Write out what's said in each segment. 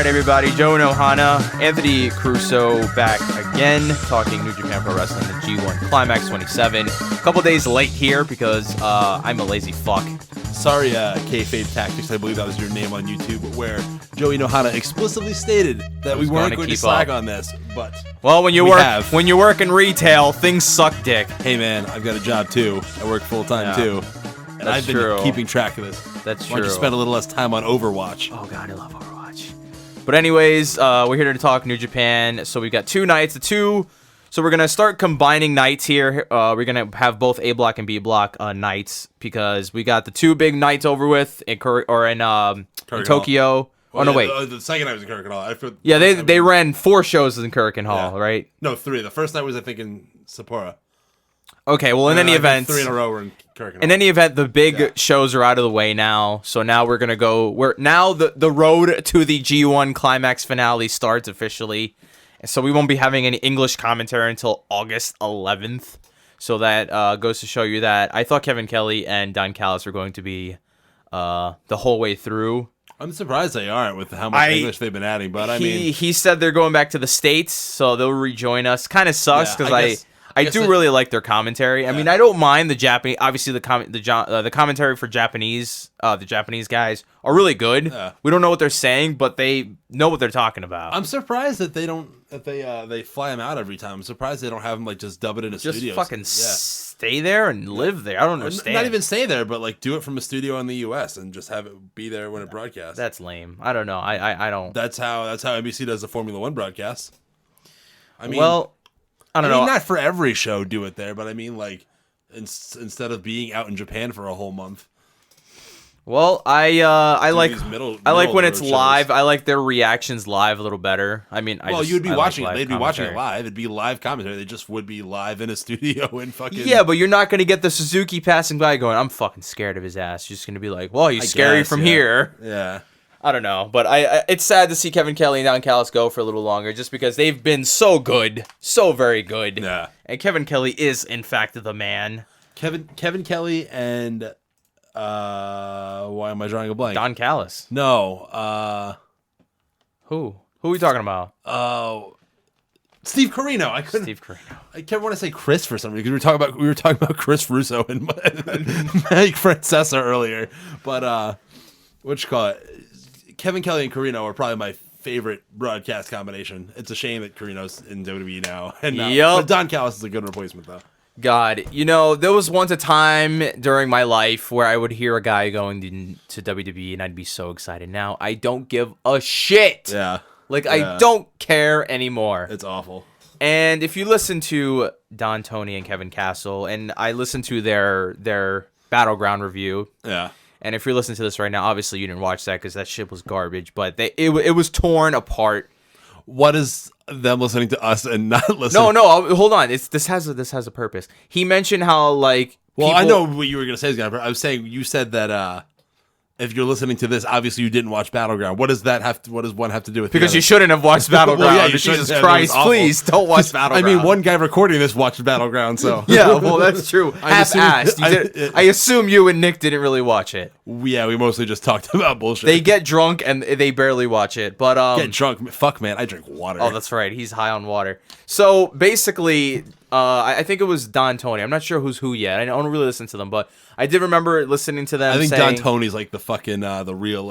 right, everybody. Joe Nohana, Anthony Caruso back again, talking New Japan Pro Wrestling, the G1 Climax 27. A couple days late here because I'm a lazy fuck. Sorry, Kayfabe Tactics, I believe that was your name on YouTube, where Joey Nohana explicitly stated that we weren't going to slack on this, but well, when you work in retail, things suck dick. Hey man, I've got a job too. I work full time too, and I've been keeping track of this. That's true. Why don't you spend a little less time on Overwatch? Oh god, I love Overwatch. But anyways, we're here to talk New Japan. So we've got two nights, So we're gonna start combining nights here. We're gonna have both A block and B block nights because we got the two big nights over with in Tokyo. Well, oh no, wait. The second night was in Korakuen Hall. Yeah, they ran 4 shows in Korakuen Hall, right? No, 3. The first night was I think in Sapporo. Okay, well in any event, 3 in a row were in Korakuen Hall. In any event, the big shows are out of the way now. So now we're gonna go. The road to the G1 Climax finale starts officially. So we won't be having any English commentary until August 11th. So that goes to show you that I thought Kevin Kelly and Don Callis were going to be the whole way through. I'm surprised they aren't with how much English they've been adding. But he said they're going back to the States, so they'll rejoin us. Kind of sucks because I do really like their commentary. Yeah. I mean, I don't mind the Japanese. Obviously, the commentary for the Japanese guys are really good. Yeah. We don't know what they're saying, but they know what they're talking about. I'm surprised that they don't. That they fly them out every time. I'm surprised they don't have them just dub it in a studio. Just fucking stay there and live there. I don't understand. Not even stay there, but do it from a studio in the U.S. and just have it be there when it broadcasts. That's lame. I don't know. I don't. That's how NBC does the Formula One broadcast. I mean, I don't know. Not for every show do it there, but I mean, instead of being out in Japan for a whole month. Well, I like when it's shows. live. I like their reactions live a little better. I mean, you'd be watching it. They'd be watching it live. It'd be live commentary. They just would be live in a studio and fucking. Yeah, but you're not gonna get the Suzuki passing by going, "I'm fucking scared of his ass." You're just gonna be like, "Well, he's scary from here." Yeah. I don't know, but it's sad to see Kevin Kelly and Don Callis go for a little longer, just because they've been so good, so very good. Yeah. And Kevin Kelly is, in fact, the man. Kevin Kelly and why am I drawing a blank? Don Callis. No. Who are we talking about? Steve Corino. Steve Corino. I kept want to say Chris for some reason because we were talking about Chris Russo and Mike Francesa earlier, but what you call it? Kevin Kelly and Corino are probably my favorite broadcast combination. It's a shame that Corino's in WWE now. But Don Callis is a good replacement, though. God, there was once a time during my life where I would hear a guy going to WWE and I'd be so excited. Now I don't give a shit. Yeah. I don't care anymore. It's awful. And if you listen to Don Tony and Kevin Castle, and I listened to their Battleground review. Yeah. And if you're listening to this right now, obviously you didn't watch that because that shit was garbage. But it was torn apart. What is them listening to us and not listening? No. Hold on. This has a purpose. He mentioned how I know what you were gonna say. I was saying you said that if you're listening to this, obviously you didn't watch Battleground. What does one have to do with? Because you shouldn't have watched Battleground. Well, Jesus Christ, please don't watch Battleground. I mean, one guy recording this watched Battleground, so yeah. Well, that's true. Half-assed. I assume you and Nick didn't really watch it. Yeah, we mostly just talked about bullshit. They get drunk and they barely watch it. But get drunk? Fuck, man, I drink water. Oh, that's right. He's high on water. So basically, I think it was Don Tony. I'm not sure who's who yet. I don't really listen to them, but I did remember listening to them. I think Don Tony's the fucking the real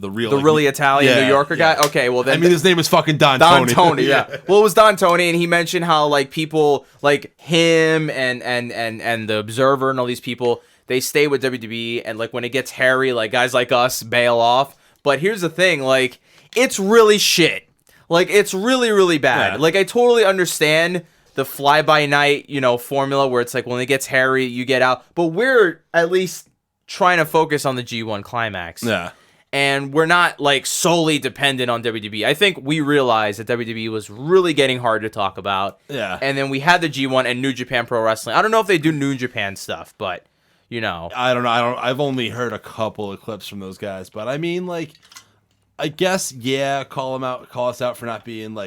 really Italian New Yorker guy. Okay, well then his name is fucking Don Tony. Don Tony, yeah. Well, it was Don Tony, and he mentioned how people like him and the Observer and all these people, they stay with WWE, and when it gets hairy, guys like us bail off. But here's the thing, it's really shit. It's really, really bad. Yeah. I totally understand the fly-by-night, formula where it's when it gets hairy, you get out. But we're at least trying to focus on the G1 Climax. Yeah. And we're not, solely dependent on WWE. I think we realized that WWE was really getting hard to talk about. Yeah. And then we had the G1 and New Japan Pro Wrestling. I don't know if they do New Japan stuff, but, I don't know. I've only heard a couple of clips from those guys. But, I mean, I guess, yeah, call us out for not being,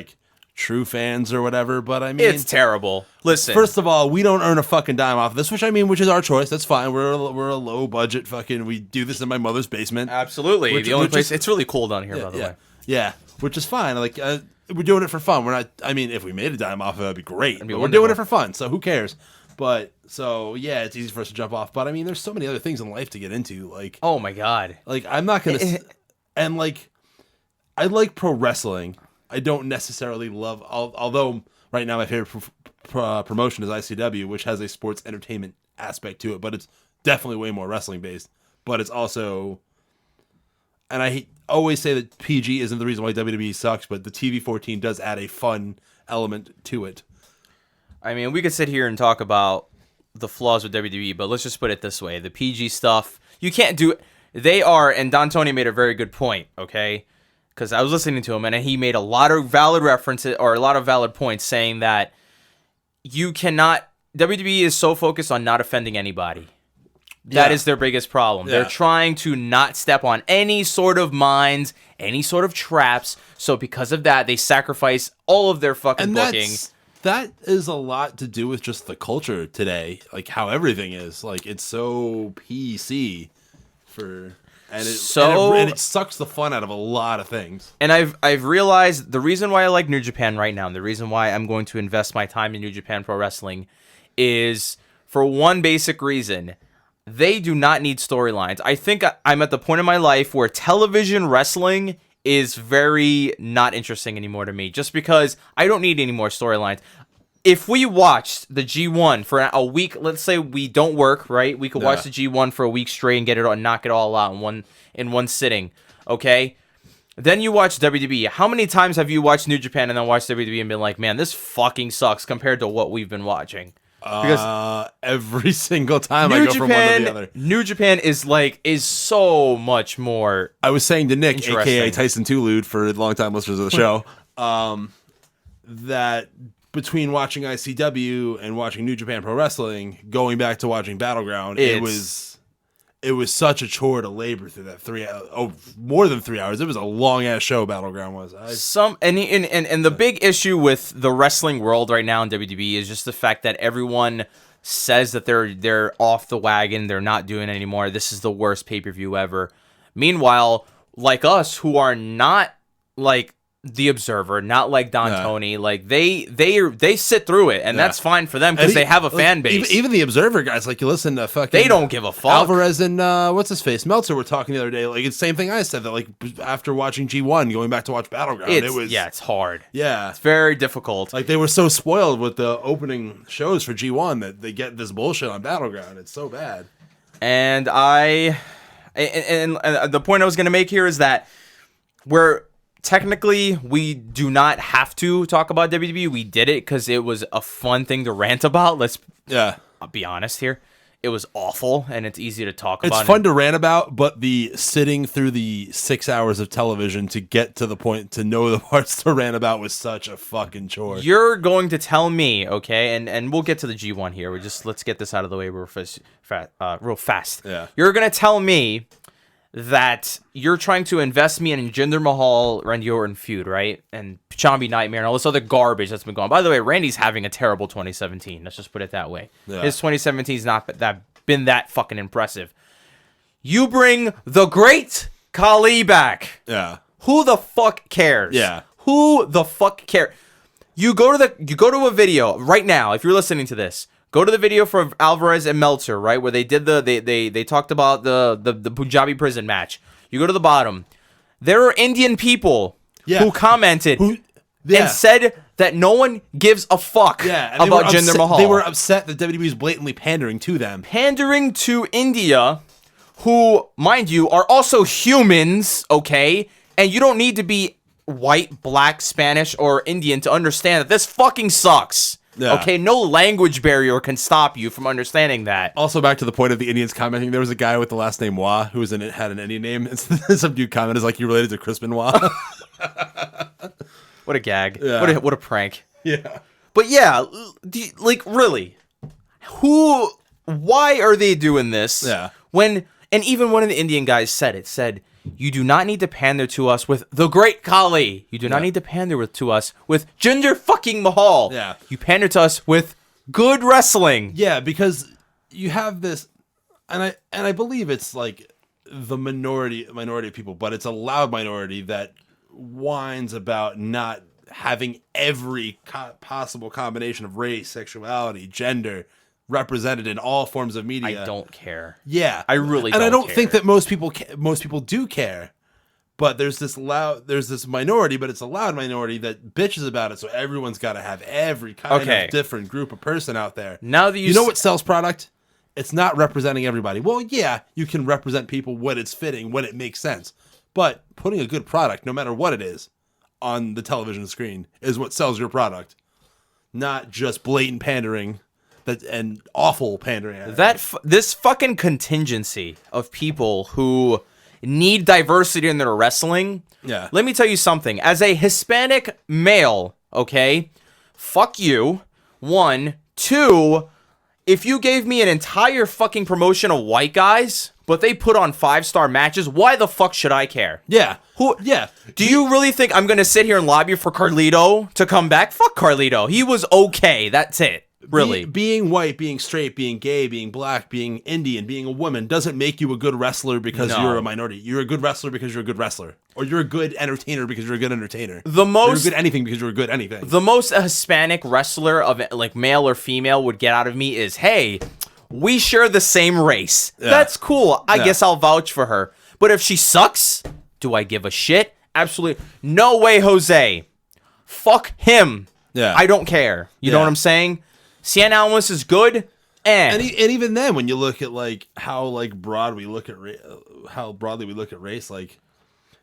true fans or whatever, but I mean... It's terrible. Listen. First of all, we don't earn a fucking dime off of this, which is our choice. That's fine. We're a low budget fucking... We do this in my mother's basement. Absolutely. The only place... It's really cold down here, by the way. Yeah, which is fine. Like we're doing it for fun. We're not. I mean, if we made a dime off of it, that'd be great. That'd be But we're wonderful. doing it for fun, so who cares? But so yeah, it's easy for us to jump off. But I mean, there's so many other things in life to get into. Like, Oh my god. like I'm not gonna. And like, I like pro wrestling. I don't necessarily love. Although right now my favorite promotion is ICW, which has a sports entertainment aspect to it, but it's definitely way more wrestling based. But it's also, and I always say that PG isn't the reason why WWE sucks, but the TV-14 does add a fun element to it. I mean, we could sit here and talk about the flaws with WWE, but let's just put it this way. The PG stuff, you can't do it. They are, and Don Tony made a very good point, okay? Because I was listening to him, and he made a lot of valid references, or a lot of valid points, saying that you cannot, WWE is so focused on not offending anybody. That is their biggest problem. Yeah. They're trying to not step on any sort of mines, any sort of traps. So because of that, they sacrifice all of their fucking booking. That is a lot to do with just the culture today, like how everything is. Like it's so PC and it sucks the fun out of a lot of things. And I've realized the reason why I like New Japan right now, and the reason why I'm going to invest my time in New Japan Pro Wrestling, is for one basic reason. They do not need storylines. I think I'm at the point in my life where television wrestling is very not interesting anymore to me, just because I don't need any more storylines. If we watched the G1 for a week, let's say we don't work, right? We could watch the G1 for a week straight and get it and knock it all out in one sitting, okay? Then you watch WWE. How many times have you watched New Japan and then watched WWE and been like, man, this fucking sucks compared to what we've been watching? Because every single time I go from one to the other. New Japan is so much more. I was saying to Nick, aka Tyson Tulude, for longtime listeners of the show, that between watching ICW and watching New Japan Pro Wrestling, going back to watching Battleground, it was such a chore to labor through that more than 3 hours. It was a long ass show. Battleground was. And the big issue with the wrestling world right now in WWE is just the fact that everyone says that they're off the wagon, they're not doing it anymore. This is the worst pay-per-view ever. Meanwhile, like us, who are not like the Observer, not like Don Tony, like they sit through it, and that's fine for them because they have a fan base. Even the Observer guys, like you listen to fucking, they don't give a fuck. Alvarez and what's his face, Meltzer, were talking the other day. Like it's the same thing I said, that like after watching G1, going back to watch Battleground, it's hard. Yeah, it's very difficult. Like they were so spoiled with the opening shows for G1 that they get this bullshit on Battleground. It's so bad. And the point I was going to make here is that technically, we do not have to talk about WWE. We did it because it was a fun thing to rant about. I'll be honest here. It was awful, and it's easy to talk about. It's fun to rant about, but the sitting through the 6 hours of television to get to the point to know the parts to rant about was such a fucking chore. You're going to tell me, okay, and we'll get to the G1 here. Let's get this out of the way real fast. Yeah. You're going to tell me that you're trying to invest me in Jinder Mahal, Randy Orton feud, right? And Chambi Nightmare and all this other garbage that's been going on. By the way, Randy's having a terrible 2017. Let's just put it that way. Yeah. His 2017's not been that fucking impressive. You bring the great Khali back. Yeah. Who the fuck cares? Yeah. Who the fuck cares? You go to a video right now, if you're listening to this. Go to the video for Alvarez and Meltzer, right, where they did they talked about the Punjabi prison match. You go to the bottom. There are Indian people who commented and said that no one gives a fuck about Jinder Mahal. They were upset that WWE was blatantly pandering to them. Pandering to India, who, mind you, are also humans, okay? And you don't need to be white, black, Spanish, or Indian to understand that this fucking sucks. Yeah. Okay, no language barrier can stop you from understanding that. Also, back to the point of the Indians commenting, there was a guy with the last name Wah who had an Indian name. And some dude commented like, you related to Chris Benoit. What a gag. Yeah. What a prank. Yeah. But yeah, like, really, why are they doing this? Yeah. And even one of the Indian guys said, you do not need to pander to us with the great Khali. You do not need to pander to us with Jinder fucking Mahal. Yeah. You pander to us with good wrestling. Yeah, because you have this, and I believe it's like the minority of people, but it's a loud minority that whines about not having every possible combination of race, sexuality, gender represented in all forms of media. I don't care. Yeah, I really and don't I don't care. think that most people do care. But there's this minority, but it's a loud minority that bitches about it. So everyone's got to have every kind of different group of person out there. Now that you know what sells product? It's not representing everybody. Well, yeah, you can represent people when it's fitting, when it makes sense. But putting a good product, no matter what it is, on the television screen is what sells your product. Not just blatant pandering and awful pandering. This fucking contingency of people who need diversity in their wrestling. Yeah. Let me tell you something. As a Hispanic male, okay, fuck you. 1, 2, if you gave me an entire fucking promotion of white guys, but they put on 5-star matches, why the fuck should I care? Yeah. Yeah. Do you really think I'm going to sit here and lobby for Carlito to come back? Fuck Carlito. He was okay. That's it. Really. Being white, being straight, being gay, being black, being Indian, being a woman doesn't make you a good wrestler because you're a minority. You're a good wrestler because you're a good wrestler. Or you're a good entertainer because you're a good entertainer. You're a good anything because you're a good anything. The most a Hispanic wrestler of like male or female would get out of me is, hey, we share the same race. Yeah. That's cool. I guess I'll vouch for her. But if she sucks, do I give a shit? Absolutely. No way, Jose. Fuck him. Yeah. I don't care. You know what I'm saying? Cien Almas is good, and even then, when you look at like how broadly we look at race, like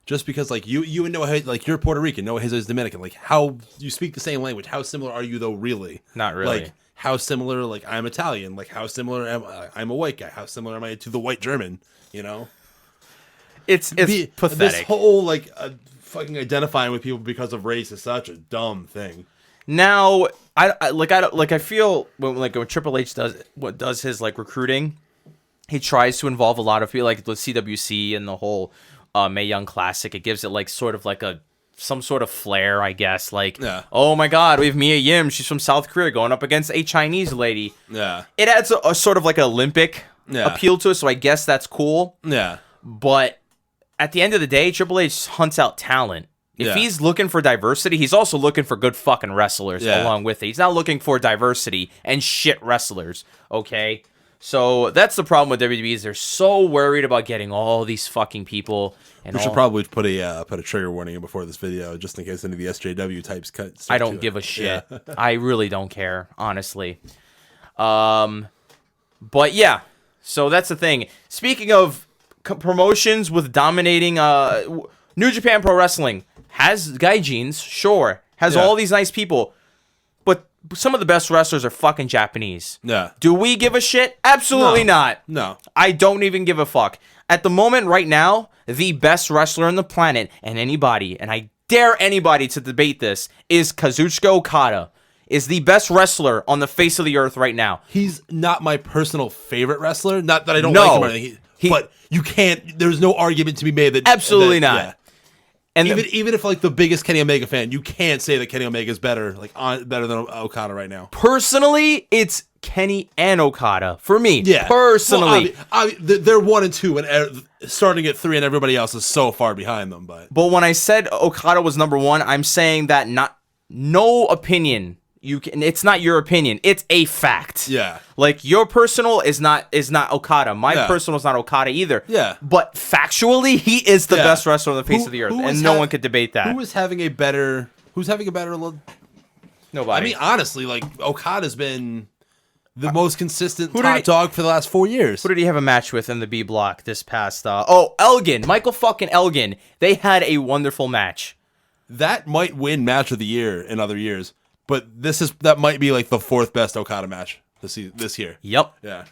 just because like you and Noah, like you're Puerto Rican, Noah is Dominican, like how you speak the same language, how similar are you though? Really, not really. Like how similar? Like I'm Italian, like how similar am I'm a white guy? How similar am I to the white German? You know, it's pathetic. This whole fucking identifying with people because of race is such a dumb thing. Now, I feel when Triple H does his like recruiting, he tries to involve a lot of people like the CWC and the whole Mae Young Classic. It gives it like sort of like some sort of flair, I guess. Like, oh my God, we have Mia Yim. She's from South Korea going up against a Chinese lady. Yeah, it adds a sort of like an Olympic appeal to it. So I guess that's cool. Yeah, but at the end of the day, Triple H hunts out talent. If he's looking for diversity, he's also looking for good fucking wrestlers along with it. He's not looking for diversity and shit wrestlers, okay? So that's the problem with WWE is they're so worried about getting all these fucking people. And we should probably put a trigger warning in before this video, just in case any of the SJW types cut. I don't give a shit. Yeah. I really don't care, honestly. But yeah, so that's the thing. Speaking of promotions with dominating New Japan Pro Wrestling. Has gaijins, sure. Has all these nice people. But some of the best wrestlers are fucking Japanese. Yeah. Do we give a shit? Absolutely not. No. I don't even give a fuck. At the moment, right now, the best wrestler on the planet, and I dare anybody to debate this, is Kazuchika Okada. Is the best wrestler on the face of the earth right now. He's not my personal favorite wrestler. Not that I don't like him or anything. But you can't, there's no argument to be made that... Absolutely not. Yeah. And even if like the biggest Kenny Omega fan, you can't say that Kenny Omega is better than Okada right now. Personally, it's Kenny and Okada for me. Yeah, personally, they're 1 and 2, and starting at 3, and everybody else is so far behind them. But when I said Okada was number 1, I'm saying that no opinion. It's not your opinion. It's a fact. Yeah. Like your personal is not Okada. My personal is not Okada either. Yeah. But factually, he is the best wrestler on the face of the earth, and no one could debate that. Who's having a better? Nobody. I mean, honestly, like Okada's been the most consistent top dog for the last 4 years. Who did he have a match with in the B block this past? Elgin, Michael fucking Elgin. They had a wonderful match. That might win match of the year in other years. But that might be like the 4th best Okada match this year. Yep. Yeah.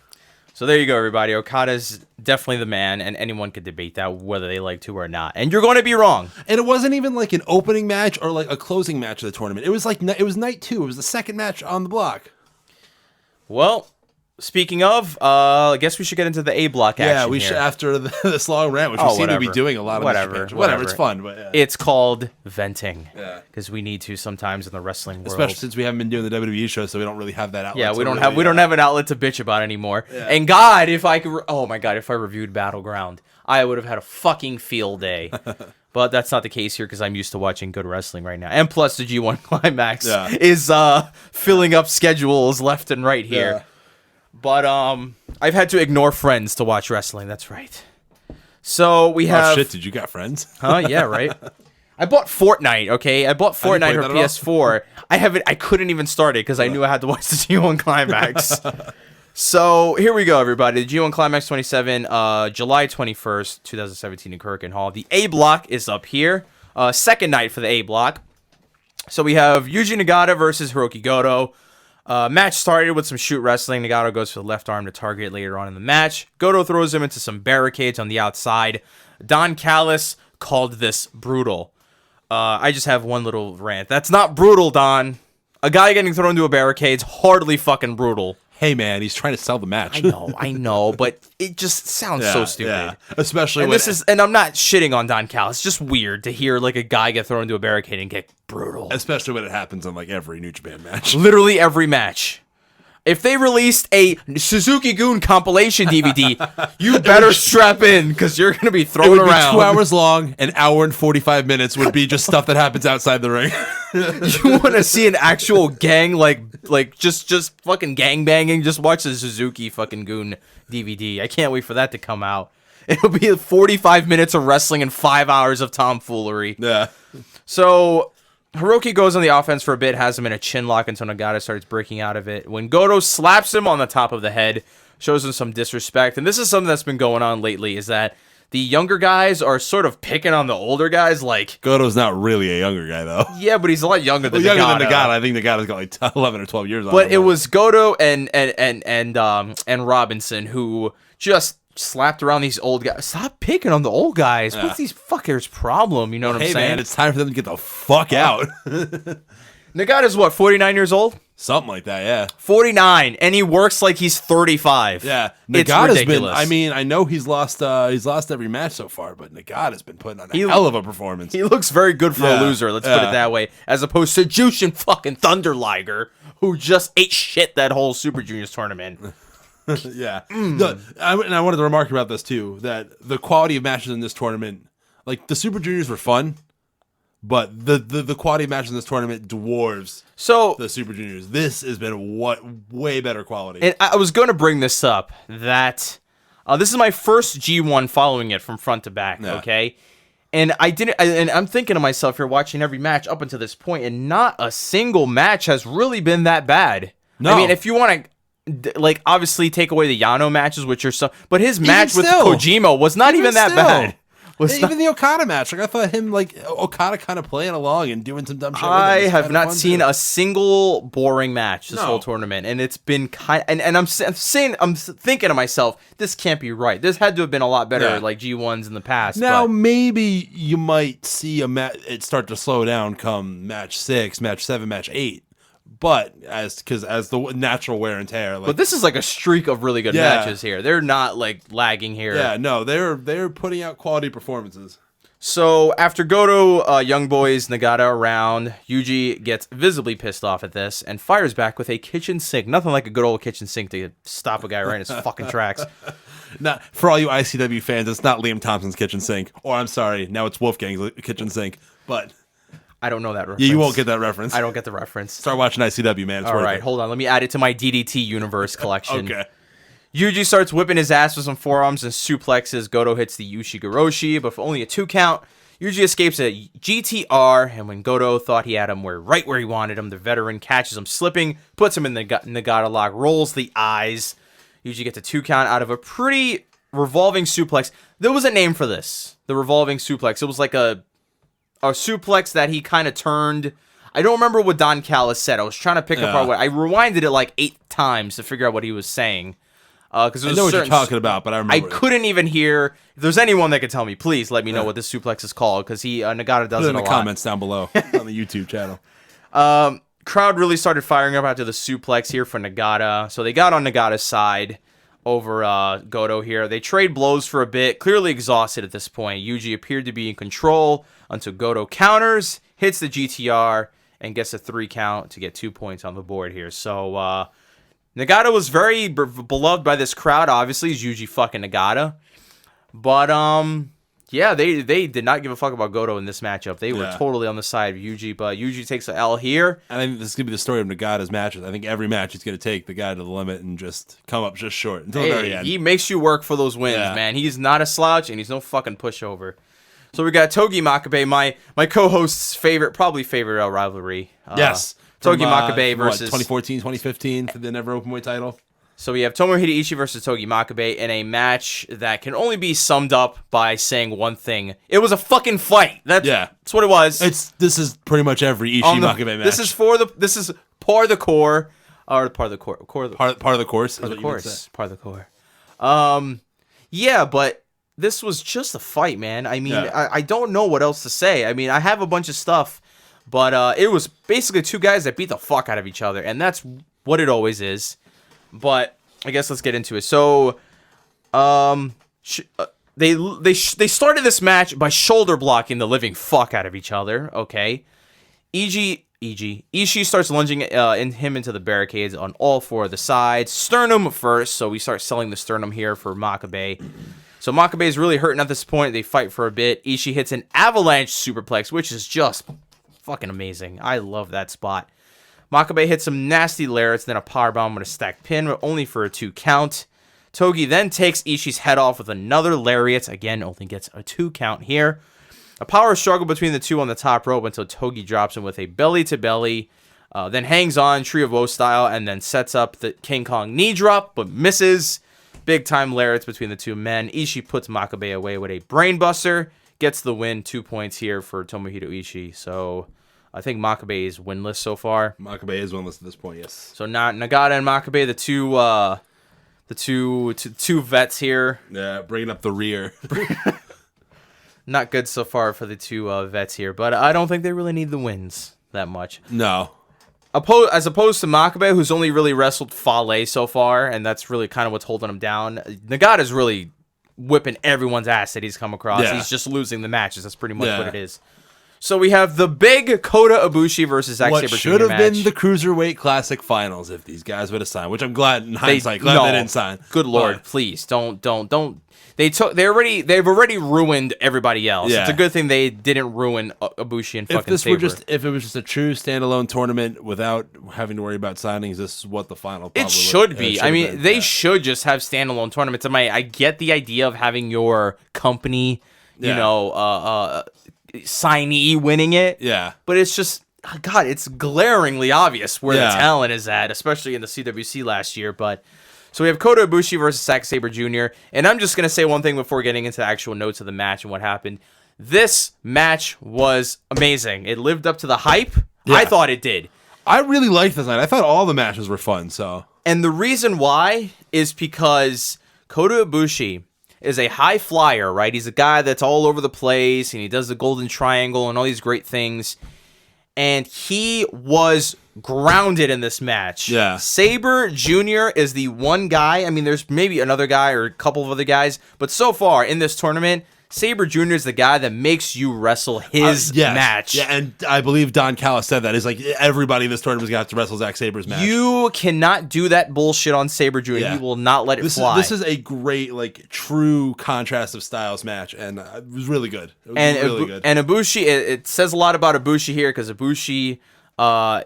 So there you go, everybody. Okada's definitely the man, and anyone could debate that whether they like to or not. And you're going to be wrong. And it wasn't even like an opening match or like a closing match of the tournament. It was night 2. It was the second match on the block. Well, speaking of, I guess we should get into the A block action. Yeah, we should after this long rant, which we seem to be doing a lot of. Whatever, it's fun, but it's called venting. Yeah, because we need to sometimes in the wrestling world, especially since we haven't been doing the WWE show, so we don't really have that outlet. Yeah, we don't have an outlet to bitch about anymore. Yeah. And God, if I could, oh my God, if I reviewed Battleground, I would have had a fucking field day. But that's not the case here because I'm used to watching good wrestling right now. And plus, the G1 Climax Yeah. is filling up schedules left and right here. Yeah. But I've had to ignore friends to watch wrestling. That's right. So we have... Oh, shit, did you got friends? Huh? Yeah, right. I bought Fortnite, okay? I bought Fortnite for PS4. I couldn't even start it because I knew I had to watch the G1 Climax. So here we go, everybody. The G1 Climax 27, July 21st, 2017 in Korakuen Hall. The A block is up here. Second night for the A block. So we have Yuji Nagata versus Hiroki Goto. Match started with some shoot wrestling. Nagata goes for the left arm to target later on in the match. Goto throws him into some barricades on the outside. Don Callis called this brutal. I just have one little rant. That's not brutal, Don. A guy getting thrown into a barricade's hardly fucking brutal. Hey, man, he's trying to sell the match. I know, but it just sounds so stupid. Yeah. Especially and when... and I'm not shitting on Don Callis. It's just weird to hear like a guy get thrown into a barricade and get brutal. Especially when it happens in like every New Japan match. Literally every match. If they released a Suzuki Goon compilation DVD, you better strap in because you're going to be thrown It would around. be 2 hours long, an hour and 45 minutes would be just stuff that happens outside the ring. You want to see an actual gang, like just fucking gang banging? Just watch the Suzuki fucking Goon DVD. I can't wait for that to come out. It'll be 45 minutes of wrestling and 5 hours of tomfoolery. Yeah. So Hiroki goes on the offense for a bit, has him in a chin lock until Nagata starts breaking out of it. When Goto slaps him on the top of the head, shows him some disrespect. And this is something that's been going on lately, is that the younger guys are sort of picking on the older guys. Like, Goto's not really a younger guy, though. yeah, but he's a lot younger than Nagata. Younger than Nagata. I think Nagata's got like 11 or 12 years on him. But it was Goto and Robinson who just slapped around these old guys. Stop picking on the old guys. Yeah. What's these fuckers' problem? You know what I'm Hey, saying? man, it's time for them to get the fuck out. Nagata's what, 49 years old? Something like that, yeah. 49, and he works like he's 35. Yeah, It's Nagata's been. ridiculous. I mean, I know he's lost every match so far, but Nagata's been putting on a hell of a performance. He looks very good for a loser, let's put it yeah. that way, as opposed to Jushin fucking Thunder Liger, who just ate shit that whole Super Juniors tournament. Yeah. And I wanted to remark about this too, that the quality of matches in this tournament, like the Super Juniors were fun, but the quality of matches in this tournament dwarves the Super Juniors. This has been way better quality. And I was going to bring this up, that this is my first G1 following it from front to back, okay? And I'm thinking to myself, you're watching every match up until this point, and not a single match has really been that bad. No. I mean, if you want to, like, obviously take away the Yano matches, which are so, but his match with Kojima was not even that bad. Even the Okada match, like I thought him, like Okada kind of playing along and doing some dumb shit. I have not seen a single boring match this whole tournament, and it's been kind. And I'm thinking to myself, this can't be right. This had to have been a lot better, like G1s in the past. Now maybe you might see it start to slow down come match 6, match 7, match 8. But as the natural wear and tear, but this is like a streak of really good matches here. They're not like lagging here. Yeah, no, they're putting out quality performances. So after Goto, Young Boys, Nagata around, Yuji gets visibly pissed off at this and fires back with a kitchen sink. Nothing like a good old kitchen sink to stop a guy right in his fucking tracks. Not for all you ICW fans. It's not Liam Thompson's kitchen sink, or I'm sorry, now it's Wolfgang's kitchen sink. But I don't know that reference. Yeah, you won't get that reference. I don't get the reference. Start watching ICW, man. It's all worth right, it. hold on. Let me add it to my DDT Universe collection. Okay. Yuji starts whipping his ass with some forearms and suplexes. Goto hits the Ushigoroshi, but for only a 2 count. Yuji escapes a GTR, and when Goto thought he had him right where he wanted him, the veteran catches him slipping, puts him in the Nagata lock, rolls the eyes. Yuji gets a 2 count out of a pretty revolving suplex. There was a name for this, the revolving suplex. It was like a suplex that he kind of turned. I don't remember what Don Callis said. I was trying to pick apart what I rewinded it like 8 times to figure out what he was saying. Because I know what you're talking about, but I remember. I couldn't even hear. If there's anyone that could tell me, please let me know what this suplex is called. Because Nagata does Put it in a the lot. comments down below on the YouTube channel. Crowd really started firing up after the suplex here for Nagata. So they got on Nagata's side over Goto here. They trade blows for a bit, clearly exhausted at this point. Yuji appeared to be in control until Goto counters, hits the GTR, and gets a 3 count to get 2 points on the board here. So Nagata was very beloved by this crowd. Obviously, he's Yuji fucking Nagata. But Yeah, they did not give a fuck about Goto in this matchup. They were Yeah. totally on the side of Yuji, but Yuji takes an L here. And I think this is going to be the story of Nagata's matches. I think every match he's going to take the guy to the limit and just come up just short until the very end. He makes you work for those wins, man. He's not a slouch, and he's no fucking pushover. So we got Togi Makabe, my co-host's probably favorite rivalry. Yes. Togi Makabe versus 2014, 2015 for the Never Openweight title. So we have Tomohiro Ishii versus Togi Makabe in a match that can only be summed up by saying one thing. It was a fucking fight. That's what it was. This is pretty much every Ishii Makabe match. This is part of the core. Part of the course. Part of the core. Yeah, but this was just a fight, man. I mean, I don't know what else to say. I mean, I have a bunch of stuff, but it was basically two guys that beat the fuck out of each other, and that's what it always is. But I guess let's get into it. So, they started this match by shoulder blocking the living fuck out of each other. Okay, Ishii starts lunging him into the barricades on all four of the sides. Sternum first, so we start selling the sternum here for Makabe. So Makabe is really hurting at this point. They fight for a bit. Ishii hits an avalanche superplex, which is just fucking amazing. I love that spot. Makabe hits some nasty lariats, then a powerbomb with a stacked pin, but only for a 2 count. Togi then takes Ishii's head off with another lariat. Again, only gets a 2 count here. A power struggle between the two on the top rope until Togi drops him with a belly-to-belly, then hangs on, Tree of Woe style, and then sets up the King Kong knee drop, but misses. Big-time lariats between the two men. Ishii puts Makabe away with a brainbuster, gets the win, 2 points here for Tomohiro Ishii. So I think Makabe is winless so far. Makabe is winless at this point, yes. So Nagata and Makabe, the two vets here. Yeah, bringing up the rear. Not good so far for the two vets here, but I don't think they really need the wins that much. No. As opposed to Makabe, who's only really wrestled Fale so far, and that's really kind of what's holding him down. Nagata's really whipping everyone's ass that he's come across. Yeah. He's just losing the matches. That's pretty much what it is. So we have the big Kota Ibushi versus Zack Sabre Jr. match. What should have been the Cruiserweight Classic Finals if these guys would have signed, which I'm glad in hindsight, they didn't sign. Good Lord, please don't. They've already ruined everybody else. Yeah. It's a good thing they didn't ruin Ibushi and fucking Sabre. If it was just a true standalone tournament without having to worry about signings, this is what the final probably It should be. I mean, they should just have standalone tournaments. I get the idea of having your company, signee winning it. Yeah. But it's just, God, it's glaringly obvious where the talent is at, especially in the CWC last year. But so we have Kota Ibushi versus Zack Sabre Jr. And I'm just going to say one thing before getting into the actual notes of the match and what happened. This match was amazing. It lived up to the hype. Yeah. I thought it did. I really liked this night. I thought all the matches were fun. And the reason why is because Kota Ibushi is a high flyer, right? He's a guy that's all over the place, and he does the golden triangle and all these great things. And he was grounded in this match. Yeah. Sabre Jr. is the one guy. I mean, there's maybe another guy or a couple of other guys, but so far in this tournament, Sabre Jr. is the guy that makes you wrestle his match. Yeah, and I believe Don Callis said that. He's like, everybody in this tournament is going to have to wrestle Zack Sabre's match. You cannot do that bullshit on Sabre Jr. Yeah. He will not let it fly. This is a great, true contrast of styles match, and it was really good. Really good. And Ibushi, it says a lot about Ibushi here, because Ibushi,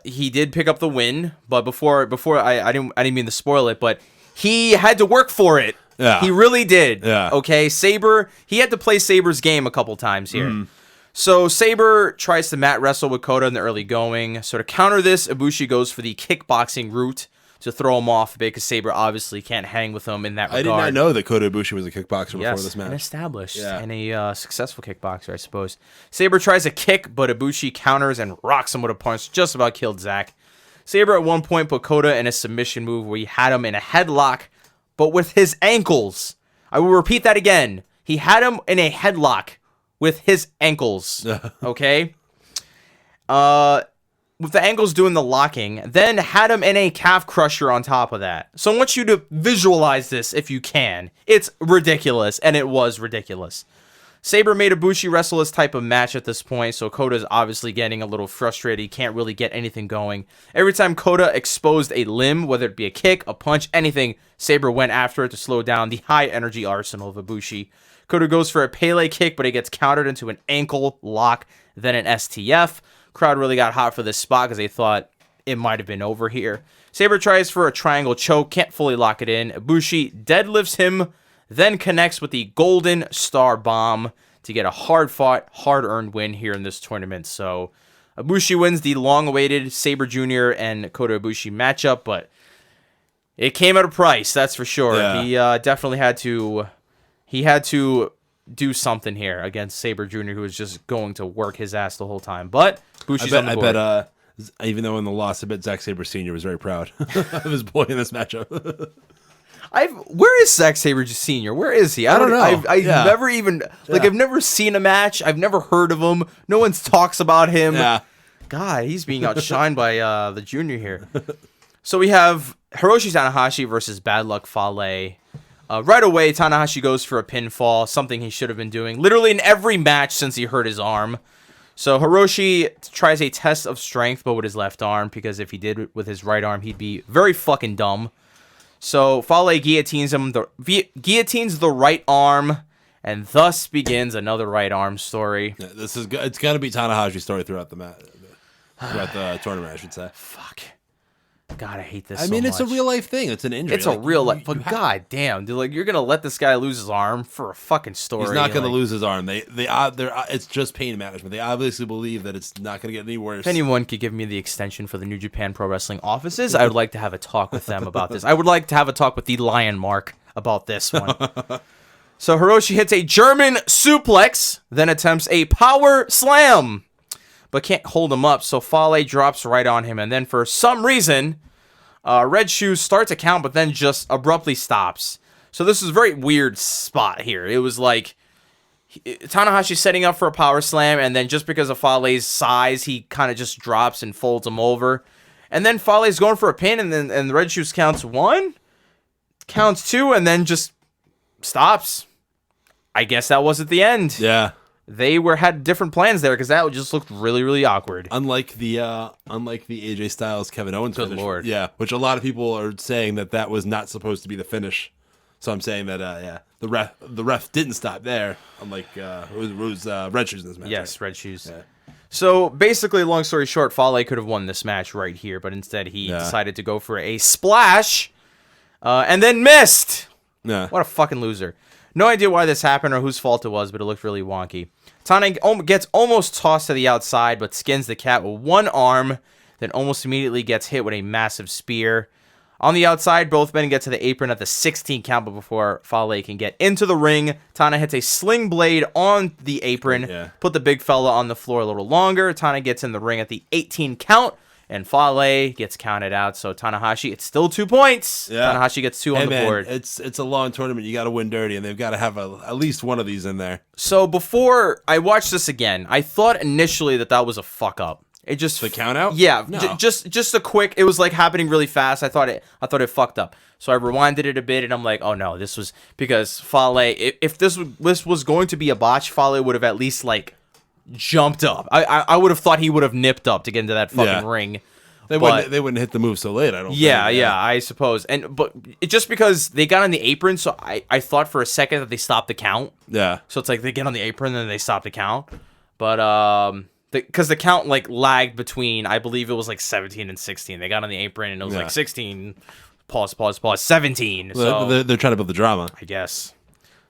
he did pick up the win, but before I didn't mean to spoil it, but he had to work for it. Yeah. He really did. Yeah. Okay, Sabre, he had to play Sabre's game a couple times here. Mm. So Sabre tries to mat wrestle with Kota in the early going. So to counter this, Ibushi goes for the kickboxing route to throw him off a bit, because Sabre obviously can't hang with him in that regard. I did not know that Kota Ibushi was a kickboxer before this match. An established and a successful kickboxer, I suppose. Sabre tries a kick, but Ibushi counters and rocks him with a punch. Just about killed Zack. Sabre at one point put Kota in a submission move where he had him in a headlock, but with his ankles. I will repeat that again. He had him in a headlock with his ankles. Okay? With the ankles doing the locking. Then had him in a calf crusher on top of that. So I want you to visualize this if you can. It's ridiculous, and it was ridiculous. Sabre made Ibushi wrestle this type of match at this point, so Kota's obviously getting a little frustrated. He can't really get anything going. Every time Kota exposed a limb, whether it be a kick, a punch, anything, Sabre went after it to slow down the high-energy arsenal of Ibushi. Kota goes for a Pele kick, but he gets countered into an ankle lock, then an STF. Crowd really got hot for this spot because they thought it might have been over here. Sabre tries for a triangle choke, can't fully lock it in. Ibushi deadlifts him, then connects with the Golden Star Bomb to get a hard-fought, hard-earned win here in this tournament. So Ibushi wins the long-awaited Sabre Jr. and Kota Ibushi matchup, but it came at a price, that's for sure. Yeah. He definitely had to do something here against Sabre Jr., who was just going to work his ass the whole time. But Bushi's on the board. I bet, even though in the loss, I bet Zack Sabre Sr. was very proud of his boy in this matchup. Where is Zack Sabre Sr.? Where is he? I don't know. I've never even I've never seen a match. I've never heard of him. No one talks about him. Yeah. God, he's being outshined by the junior here. So we have Hiroshi Tanahashi versus Bad Luck Fale. Right away, Tanahashi goes for a pinfall, something he should have been doing literally in every match since he hurt his arm. So Hiroshi tries a test of strength, but with his left arm, because if he did it with his right arm, he'd be very fucking dumb. So Fale guillotines him, guillotines the right arm, and thus begins another right arm story. Yeah, it's got to be Tanahashi's story throughout the tournament, I should say. Fuck. God, I hate this. I mean, it's a real life thing. It's an injury. It's a real life. But god damn, dude, you're gonna let this guy lose his arm for a fucking story? He's not gonna lose his arm. It's just pain management. They obviously believe that it's not gonna get any worse. If anyone could give me the extension for the New Japan Pro Wrestling offices, I would like to have a talk with them about this. I would like to have a talk with the Lion Mark about this one. So Hiroshi hits a German suplex, then attempts a power slam, but can't hold him up. So Fale drops right on him, and then for some reason, Red Shoes starts a count, but then just abruptly stops. So this is a very weird spot here. It was like Tanahashi setting up for a power slam, and then just because of Fale's size, he kind of just drops and folds him over. And then Fale's going for a pin, and the Red Shoes counts 1, counts 2, and then just stops. I guess that wasn't the end. Yeah. They had different plans there because that just looked really, really awkward. Unlike the AJ Styles Kevin Owens Good finish. Lord. Yeah, which a lot of people are saying that was not supposed to be the finish. So I'm saying that the ref didn't stop there. Unlike it was Red Shoes in this match. Yes, right? Red Shoes. Yeah. So basically, long story short, Fale could have won this match right here, but instead he decided to go for a splash and then missed. Yeah. What a fucking loser. No idea why this happened or whose fault it was, but it looked really wonky. Tana gets almost tossed to the outside, but skins the cat with one arm, then almost immediately gets hit with a massive spear. On the outside, both men get to the apron at the 16 count, but before Fale can get into the ring, Tana hits a sling blade on the apron, put the big fella on the floor a little longer. Tana gets in the ring at the 18 count, and Fale gets counted out. So Tanahashi, it's still 2 points. Yeah. Tanahashi gets 2 on the board. It's a long tournament. You got to win dirty, and they've got to have at least one of these in there. So before I watched this again, I thought initially that was a fuck up. It just the count out. Yeah, no. just a quick. It was like happening really fast. I thought it fucked up. So I rewinded it a bit, and I'm like, oh no, this was because Fale. If this was going to be a botch, Fale would have at least like jumped up. I would have thought he would have nipped up to get into that fucking ring. They wouldn't hit the move so late, I don't think. Yeah, I suppose. But just because they got on the apron, so I thought for a second that they stopped the count. Yeah. So it's like they get on the apron and then they stop the count. But because the count like lagged between, I believe it was like 17 and 16. They got on the apron and it was like 16, pause, 17. So they're trying to build the drama, I guess.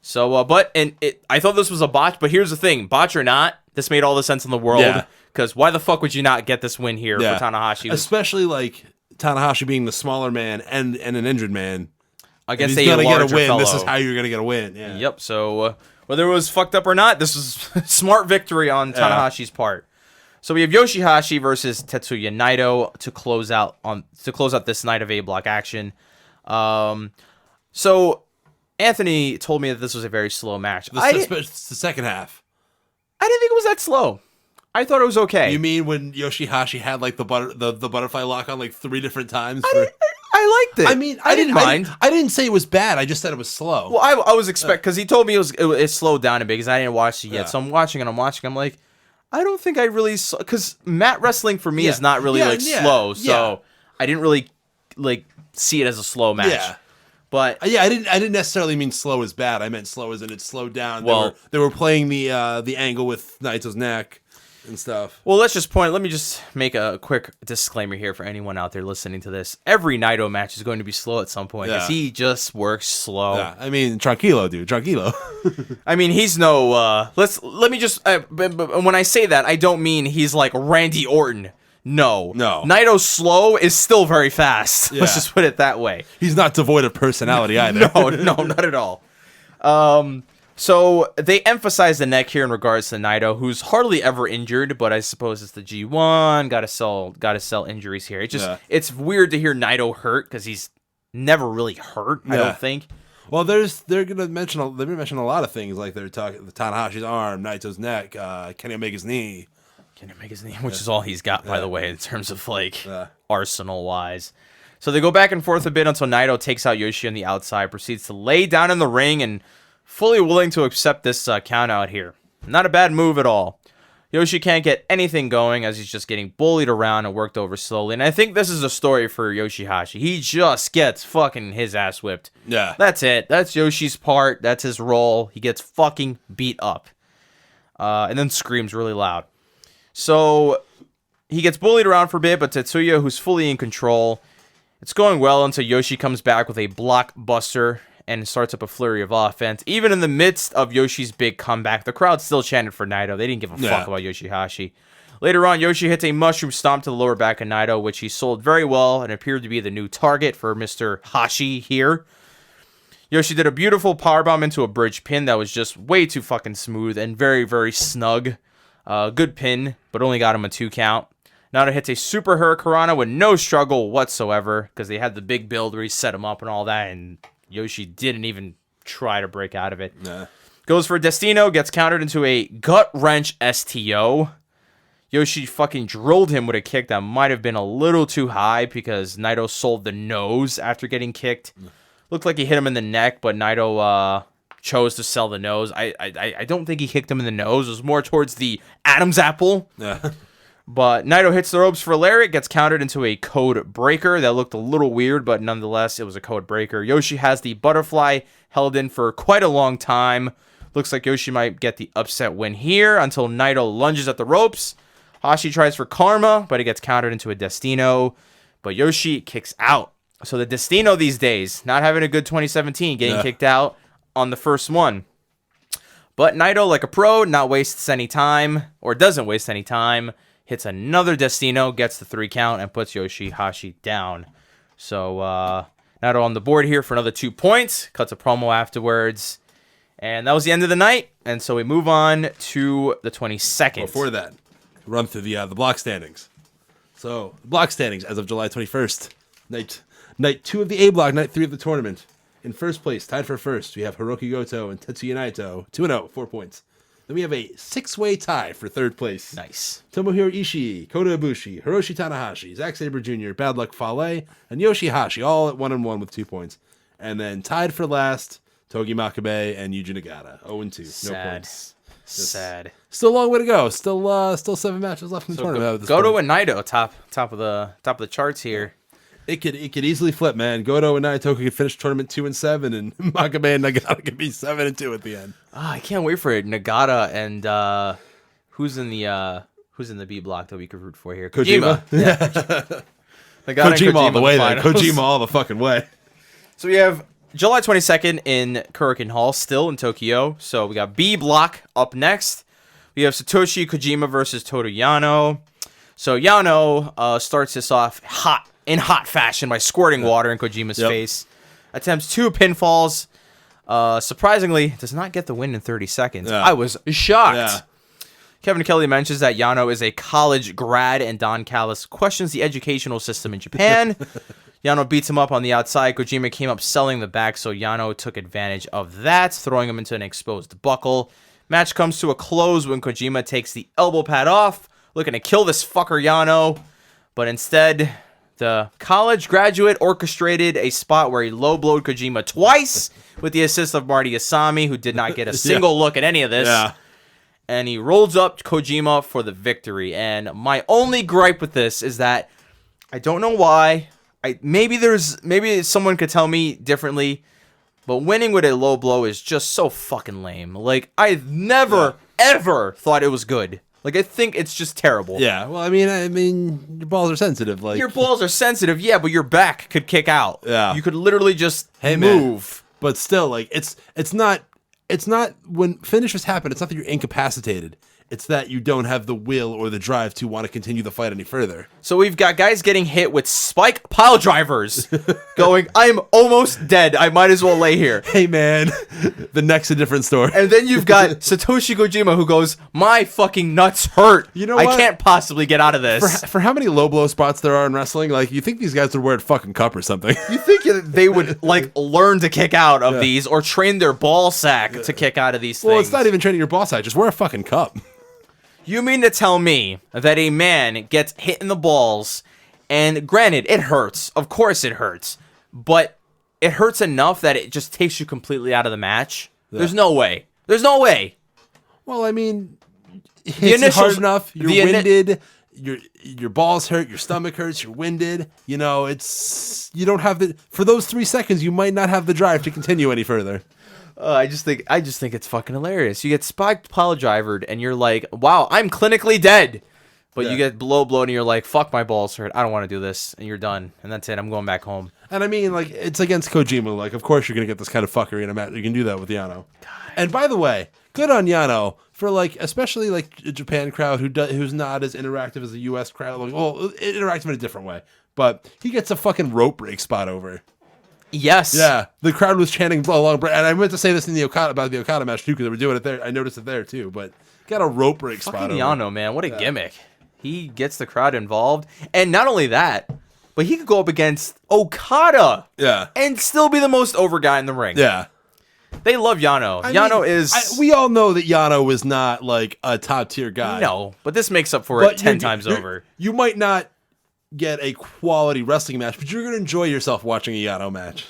So, I thought this was a botch, but here's the thing. Botch or not, this made all the sense in the world. Yeah. Because why the fuck would you not get this win here for Tanahashi? Especially like Tanahashi being the smaller man and an injured man. Against a larger get a win, fellow. This is how you're going to get a win. Yeah. Yep, so whether it was fucked up or not, this was smart victory on Tanahashi's part. So we have Yoshihashi versus Tetsuya Naito to close out this night of A block action. So Anthony told me that this was a very slow match. It's the second half. I didn't think it was that slow. I thought it was okay. You mean when Yoshihashi had like the butterfly lock on like 3 different times? I liked it. I mean, I didn't mind. I didn't say it was bad. I just said it was slow. Well, I was because he told me it slowed down a bit because I didn't watch it yet. So I'm watching. I'm like, I don't think I really saw, because mat wrestling for me is not really slow. So I didn't really like see it as a slow match. Yeah. But yeah, I didn't necessarily mean slow as bad. I meant slow as in it slowed down. Well, they were playing the angle with Naito's neck and stuff. Well, let me just make a quick disclaimer here for anyone out there listening to this. Every Naito match is going to be slow at some point because he just works slow. Yeah, I mean, tranquilo, dude, tranquilo. I mean, he's no. Let me just. When I say that, I don't mean he's like Randy Orton. No. Naito's slow is still very fast. Yeah. Let's just put it that way. He's not devoid of personality either. No, not at all. So they emphasize the neck here in regards to Naito, who's hardly ever injured, but I suppose it's the G1. Gotta sell injuries here. It's weird to hear Naito hurt because he's never really hurt. I don't think. Well, they're gonna mention a lot of things, like they're talking the Tanahashi's arm, Naito's neck, Kenny Omega's knee. Which is all he's got, by the way, in terms of arsenal wise. So they go back and forth a bit until Naito takes out Yoshi on the outside, proceeds to lay down in the ring, and fully willing to accept this count out here. Not a bad move at all. Yoshi can't get anything going as he's just getting bullied around and worked over slowly. And I think this is a story for Yoshihashi. He just gets fucking his ass whipped. Yeah. That's it. That's Yoshi's part. That's his role. He gets fucking beat up. And then screams really loud. So he gets bullied around for a bit, but Tetsuya, who's fully in control, it's going well until Yoshi comes back with a blockbuster and starts up a flurry of offense. Even in the midst of Yoshi's big comeback, the crowd still chanted for Naito. They didn't give a fuck about Yoshihashi. Later on, Yoshi hits a mushroom stomp to the lower back of Naito, which he sold very well and appeared to be the new target for Mr. Hashi here. Yoshi did a beautiful powerbomb into a bridge pin that was just way too fucking smooth and very, very snug. Good pin, but only got him a 2 count. Naito hits a super hurricanrana with no struggle whatsoever because they had the big build where he set him up and all that, and Yoshi didn't even try to break out of it. Nah. Goes for a Destino, gets countered into a gut wrench STO. Yoshi fucking drilled him with a kick that might have been a little too high because Naito sold the nose after getting kicked. Looked like he hit him in the neck, but Naito chose to sell the nose. I don't think he kicked him in the nose. It was more towards the Adam's apple. Yeah. But Naito hits the ropes for a lariat, gets countered into a code breaker. That looked a little weird, but nonetheless, it was a code breaker. Yoshi has the butterfly held in for quite a long time. Looks like Yoshi might get the upset win here until Naito lunges at the ropes. Hashi tries for karma, but he gets countered into a Destino. But Yoshi kicks out. So the Destino these days, not having a good 2017, getting kicked out on the first one. But Naito, like a pro, not wastes any time, or doesn't waste any time. Hits another Destino, gets the 3 count, and puts Yoshihashi down. So, Naito on the board here for another 2 points. Cuts a promo afterwards. And that was the end of the night. And so we move on to the 22nd. Before that, run through the block standings. So, block standings as of July 21st. Night 2 of the A block, night 3 of the tournament. In first place, tied for first, we have Hiroki Goto and Tetsuya Naito. 2-0, 4 points. Then we have a 6-way tie for third place. Nice. Tomohiro Ishii, Kota Ibushi, Hiroshi Tanahashi, Zack Sabre Jr., Bad Luck Fale, and Yoshihashi, all at 1-1 with 2 points. And then tied for last, Togi Makabe and Yuji Nagata, 0-2. No points. Sad. Still a long way to go. Still 7 matches left in the tournament. Goto and Naito, top of the charts here. It could easily flip, man. Goto and Naito could finish tournament 2-7, and Makabe and Nagata could be 7-2 at the end. I can't wait for it. Nagata and who's in the B block that we could root for here? Kojima. Yeah. Kojima all the way, then. Kojima all the fucking way. So we have July 22nd in Korakuen Hall, still in Tokyo. So we got B block up next. We have Satoshi Kojima versus Toru Yano. So Yano starts this off in hot fashion by squirting water in Kojima's face. Attempts 2 pinfalls. Surprisingly, does not get the win in 30 seconds. Yeah. I was shocked. Yeah. Kevin Kelly mentions that Yano is a college grad, and Don Callis questions the educational system in Japan. Yano beats him up on the outside. Kojima came up selling the back, so Yano took advantage of that, throwing him into an exposed buckle. Match comes to a close when Kojima takes the elbow pad off, looking to kill this fucker Yano, but instead the college graduate orchestrated a spot where he low-blowed Kojima twice with the assist of Marty Asami, who did not get a single look at any of this. Yeah. And he rolls up Kojima for the victory. And my only gripe with this is that I don't know why, maybe someone could tell me differently, but winning with a low blow is just so fucking lame. Like, I've never ever thought it was good. Like, I think it's just terrible. Yeah, well, I mean, your balls are sensitive. Like, your balls are sensitive, yeah, but your back could kick out. Yeah, you could literally just move. Man. But still, like, it's not when finishes happen. It's not that you're incapacitated. It's that you don't have the will or the drive to want to continue the fight any further. So we've got guys getting hit with spike pile drivers going, I'm almost dead. I might as well lay here. Hey, man, the neck's a different story. And then you've got Satoshi Kojima who goes, my fucking nuts hurt. You know what? I can't possibly get out of this. For how many low blow spots there are in wrestling, like, you think these guys would wear a fucking cup or something. You think they would, like, learn to kick out of these or train their ball sack to kick out of these things? Well, it's not even training your ball sack. Just wear a fucking cup. You mean to tell me that a man gets hit in the balls, and granted, it hurts. Of course it hurts. But it hurts enough that it just takes you completely out of the match? Yeah. There's no way. There's no way. Well, I mean, it's hard enough. You're winded. Your balls hurt. Your stomach hurts. You're winded. You know, you don't have for those 3 seconds, you might not have the drive to continue any further. I just think it's fucking hilarious. You get spiked pile drivered and you're like, wow, I'm clinically dead. But you get blown and you're like, fuck, my balls hurt. I don't want to do this. And you're done. And that's it. I'm going back home. And I mean, like, it's against Kojima. Like, of course you're going to get this kind of fuckery in a match. You can do that with Yano. God. And by the way, good on Yano for, like, especially, like, a Japan crowd who's not as interactive as the U.S. crowd. Like, well, interactive in a different way. But he gets a fucking rope break spot over. Yes. Yeah. The crowd was chanting along. And I meant to say this in about the Okada match, too, because they were doing it there. I noticed it there, too. But got a rope break spot over. Yano, man. What a gimmick. He gets the crowd involved. And not only that, but he could go up against Okada. Yeah. And still be the most over guy in the ring. Yeah. They love Yano. Yano is... we all know that Yano is not, like, a top-tier guy. No. But this makes up for it 10 times over. You might not get a quality wrestling match, but you're going to enjoy yourself watching a Yano match.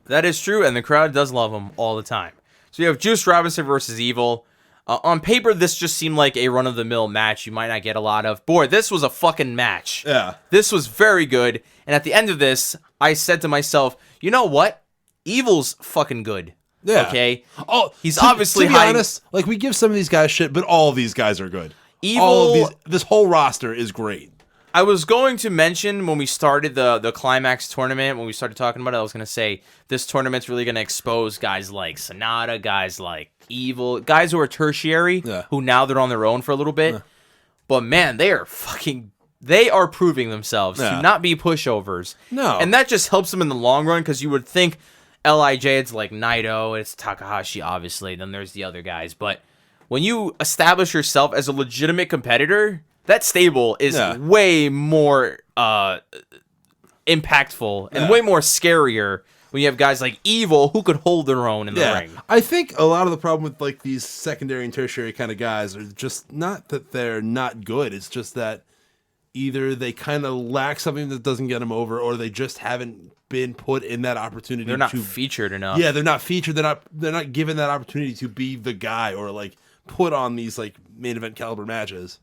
That is true, and the crowd does love him all the time. So you have Juice Robinson versus Evil. On paper, this just seemed like a run-of-the-mill match you might not get a lot of. Boy, this was a fucking match. Yeah. This was very good, and at the end of this, I said to myself, you know what? Evil's fucking good. Yeah. Okay? Oh, he's obviously to be honest, like, we give some of these guys shit, but all of these guys are good. This whole roster is great. I was going to mention when we started the Climax tournament, when we started talking about it, I was going to say this tournament's really going to expose guys like Sonata, guys like Evil, guys who are tertiary, who now they're on their own for a little bit. But man, they are proving themselves to not be pushovers. No. And that just helps them in the long run, because you would think LIJ, it's like Naito, it's Takahashi, obviously, then there's the other guys. But when you establish yourself as a legitimate competitor, that stable is way more impactful and way more scarier when you have guys like Evil who could hold their own in the ring. I think a lot of the problem with, like, these secondary and tertiary kind of guys are just not that they're not good. It's just that either they kind of lack something that doesn't get them over, or they just haven't been put in that opportunity. They're not featured enough. Yeah, they're not featured. They're not given that opportunity to be the guy, or, like, put on these, like, main event caliber matches.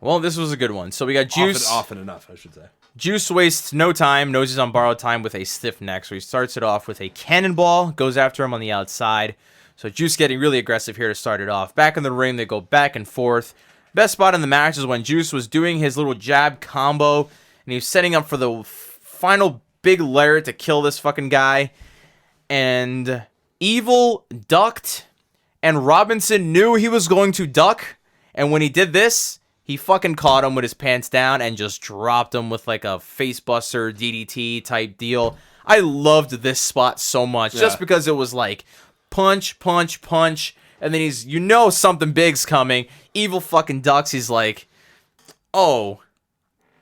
Well, this was a good one. So we got Juice. Often enough, I should say. Juice wastes no time, knows he's on borrowed time with a stiff neck. So he starts it off with a cannonball, goes after him on the outside. So Juice getting really aggressive here to start it off. Back in the ring, they go back and forth. Best spot in the match is when Juice was doing his little jab combo, and he was setting up for the final big layer to kill this fucking guy. And Evil ducked, and Robinson knew he was going to duck. And when he did this, he fucking caught him with his pants down and just dropped him with, like, a facebuster DDT type deal. I loved this spot so much, just because it was like punch, punch, punch, and then something big's coming. Evil fucking ducks. He's like, oh,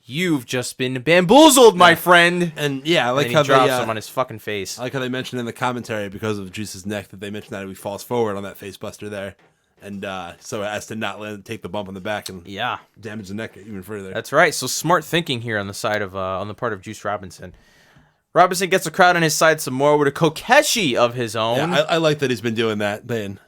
you've just been bamboozled, my friend. And I like how he drops him on his fucking face. I like how they mentioned in the commentary, because of Juice's neck, that they mentioned that he falls forward on that facebuster there. And so as to not take the bump on the back and damage the neck even further. That's right. So smart thinking here on the part of Juice Robinson. Robinson gets the crowd on his side some more with a Kokeshi of his own. Yeah, I like that he's been doing that, paying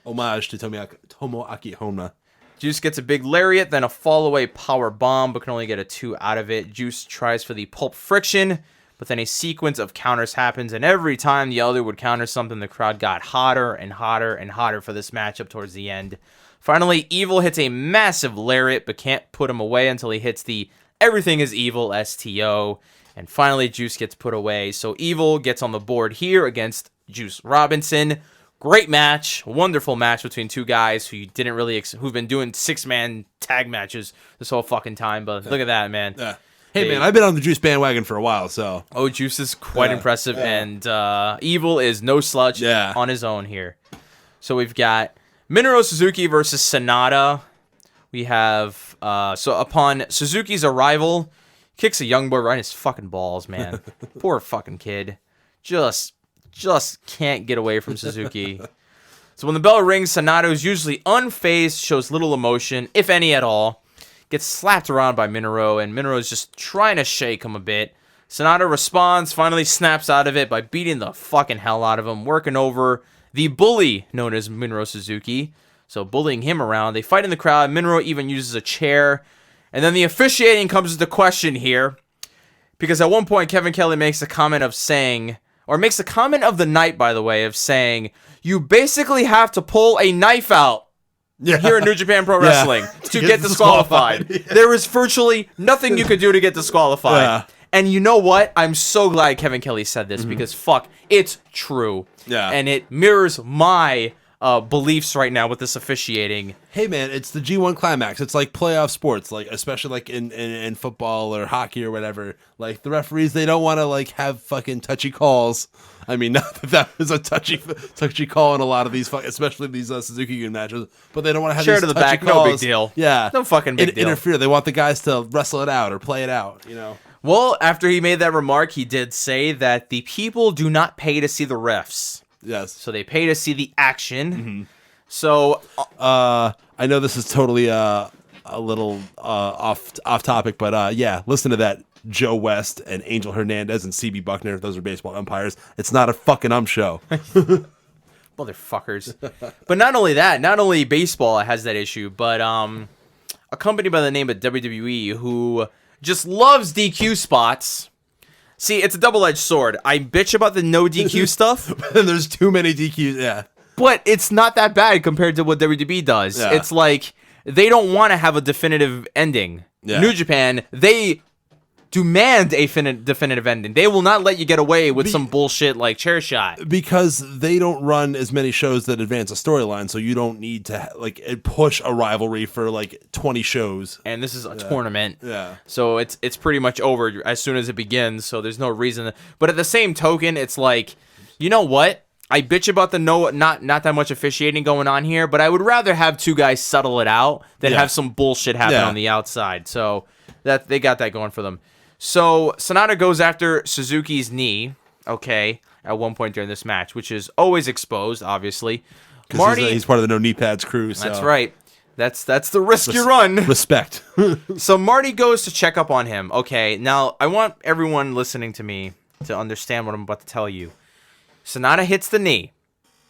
homage to Tomoaki Honma. Juice gets a big lariat, then a fall-away power bomb, but can only get a 2 out of it. Juice tries for the pulp friction, but then a sequence of counters happens, and every time the other would counter something, the crowd got hotter and hotter and hotter for this matchup towards the end. Finally, Evil hits a massive lariat, but can't put him away until he hits the Everything is Evil STO. And finally, Juice gets put away. So Evil gets on the board here against Juice Robinson. Great match, wonderful match between two guys who you didn't really who've been doing 6-man tag matches this whole fucking time. But look at that, man. Yeah. Hey, man, I've been on the Juice bandwagon for a while, so. Oh, Juice is quite impressive, and Evil is no slouch on his own here. So we've got Minoru Suzuki versus Sonata. We have, so upon Suzuki's arrival, kicks a young boy right in his fucking balls, man. Poor fucking kid. Just can't get away from Suzuki. So when the bell rings, Sonata, who's usually unfazed, shows little emotion, if any at all, gets slapped around by Minoru, and Minoru is just trying to shake him a bit. Sonata responds, finally snaps out of it by beating the fucking hell out of him, working over the bully known as Minoru Suzuki. So bullying him around. They fight in the crowd. Minoru even uses a chair. And then the officiating comes into question here, because at one point Kevin Kelly makes a comment of saying, or makes a comment of the night, by the way, of saying, you basically have to pull a knife out here in New Japan Pro Wrestling to get disqualified. There is virtually nothing you could do to get disqualified. Yeah. And you know what? I'm so glad Kevin Kelly said this, because fuck, it's true. Yeah. And it mirrors my beliefs right now with this officiating. Hey, man, it's the G1 Climax. It's like playoff sports, like especially like in football or hockey or whatever. Like the referees, they don't want to like have fucking touchy calls. I mean, not that was a touchy call in a lot of these, especially these Suzuki matches, but they don't want to have Chair these to the touchy back, calls. no big deal. Yeah, no fucking big deal. Interfere. They want the guys to wrestle it out or play it out. You know. Well, after he made that remark, he did say that the people do not pay to see the refs. Yes. So they pay to see the action. So I know this is totally a little off topic, but yeah, listen to that. Joe West and Angel Hernandez and CB Buckner, those are baseball umpires. It's not a fucking show. Motherfuckers. But not only that, not only baseball has that issue, but a company by the name of WWE who just loves DQ spots. See, it's a double-edged sword. I bitch about the no DQ stuff. And there's too many DQs, yeah. But it's not that bad compared to what WWE does. Yeah. It's like, they don't want to have a definitive ending. Yeah. New Japan, they demand a definitive ending. They will not let you get away with some bullshit like chair shot. Because they don't run as many shows that advance a storyline, so you don't need to like push a rivalry for like 20 shows. And this is a tournament. Yeah. So it's pretty much over as soon as it begins, so there's no reason. But at the same token, it's like, you know what? I bitch about the not that much officiating going on here, but I would rather have two guys settle it out than have some bullshit happen on the outside. So that they got that going for them. So Sonata goes after Suzuki's knee, okay, at one point during this match, which is always exposed, obviously. Marty, he's part of the No Knee Pads crew. So. That's right. That's the risk you run. Respect. So Marty goes to check up on him. Okay, now I want everyone listening to me to understand what I'm about to tell you. Sonata hits the knee.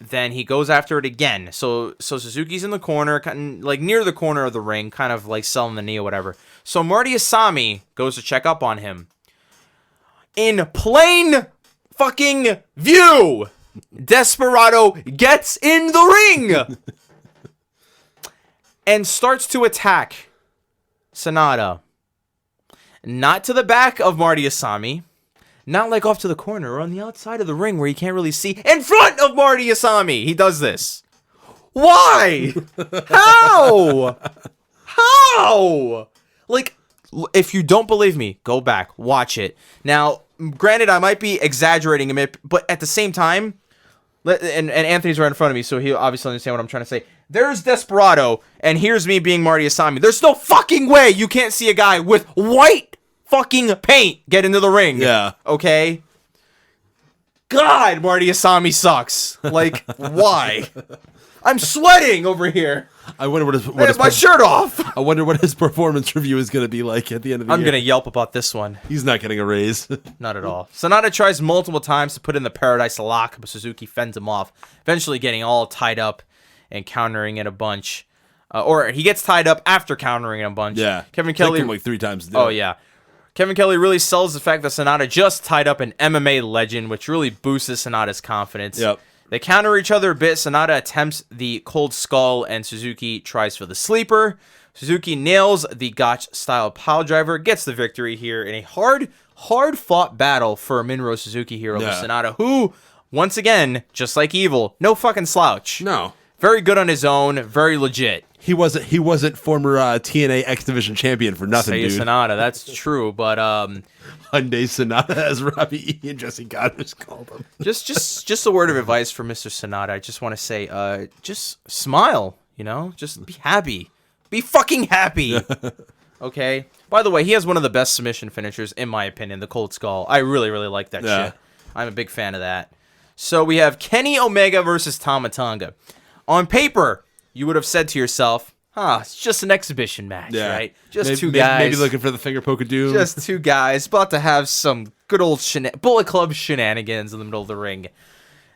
Then he goes after it again. So Suzuki's in the corner, kind of like near the corner of the ring, kind of like selling the knee or whatever. So Marty Asami goes to check up on him. In plain fucking view, Desperado gets in the ring and starts to attack Sonata. Not to the back of Marty Asami. Not like off to the corner or on the outside of the ring where you can't really see. In front of Marty Asami, he does this. Why? How? How? Like, if you don't believe me, go back, watch it. Now, granted, I might be exaggerating a bit, but at the same time, and Anthony's right in front of me, so he'll obviously understand what I'm trying to say. There's Desperado, and here's me being Marty Asami. There's no fucking way you can't see a guy with white fucking paint get into the ring. Yeah. Okay? God, Marty Asami sucks. Like, why? I'm sweating over here. I wonder I have my shirt off. I wonder what his performance review is going to be like at the end of the year. I'm going to yelp about this one. He's not getting a raise. Not at all. Sonata tries multiple times to put in the Paradise Lock, but Suzuki fends him off, eventually getting all tied up and countering it a bunch. or he gets tied up after countering a bunch. Yeah. Kevin Kelly Took him like 3 times to do Oh it. yeah. Kevin Kelly really sells the fact that Sonata just tied up an MMA legend, which really boosts Sonata's confidence. Yep. They counter each other a bit. Sonata attempts the cold skull, and Suzuki tries for the sleeper. Suzuki nails the Gotch-style pile driver, gets the victory here in a hard-fought battle for Minoru Suzuki here over Sonata, who, once again, just like Evil, no fucking slouch. No. Very good on his own, very legit. He wasn't former TNA X Division champion for nothing, Say dude. Sonata, that's true, but Hyundai Sonata, as Robbie E. and Jesse Goddard called him. just a word of advice for Mr. Sonata. I just want to say, just smile, just be happy. Be fucking happy. Okay? By the way, he has one of the best submission finishers, in my opinion, the Cold Skull. I really, really like that shit. I'm a big fan of that. So we have Kenny Omega versus Tama Tonga. On paper, you would have said to yourself, it's just an exhibition match, right? Just two guys. Maybe looking for the finger poke of doom. Just two guys about to have some good old Bullet Club shenanigans in the middle of the ring.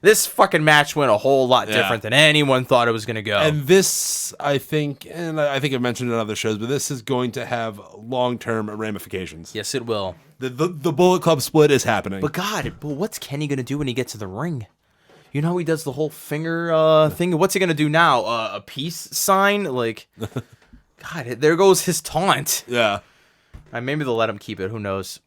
This fucking match went a whole lot different than anyone thought it was going to go. And this, I think I've mentioned it in other shows, but this is going to have long-term ramifications. Yes, it will. The Bullet Club split is happening. But what's Kenny going to do when he gets to the ring? You know how he does the whole finger thing? What's he going to do now? A peace sign? Like, God, there goes his taunt. Yeah. Maybe they'll let him keep it. Who knows?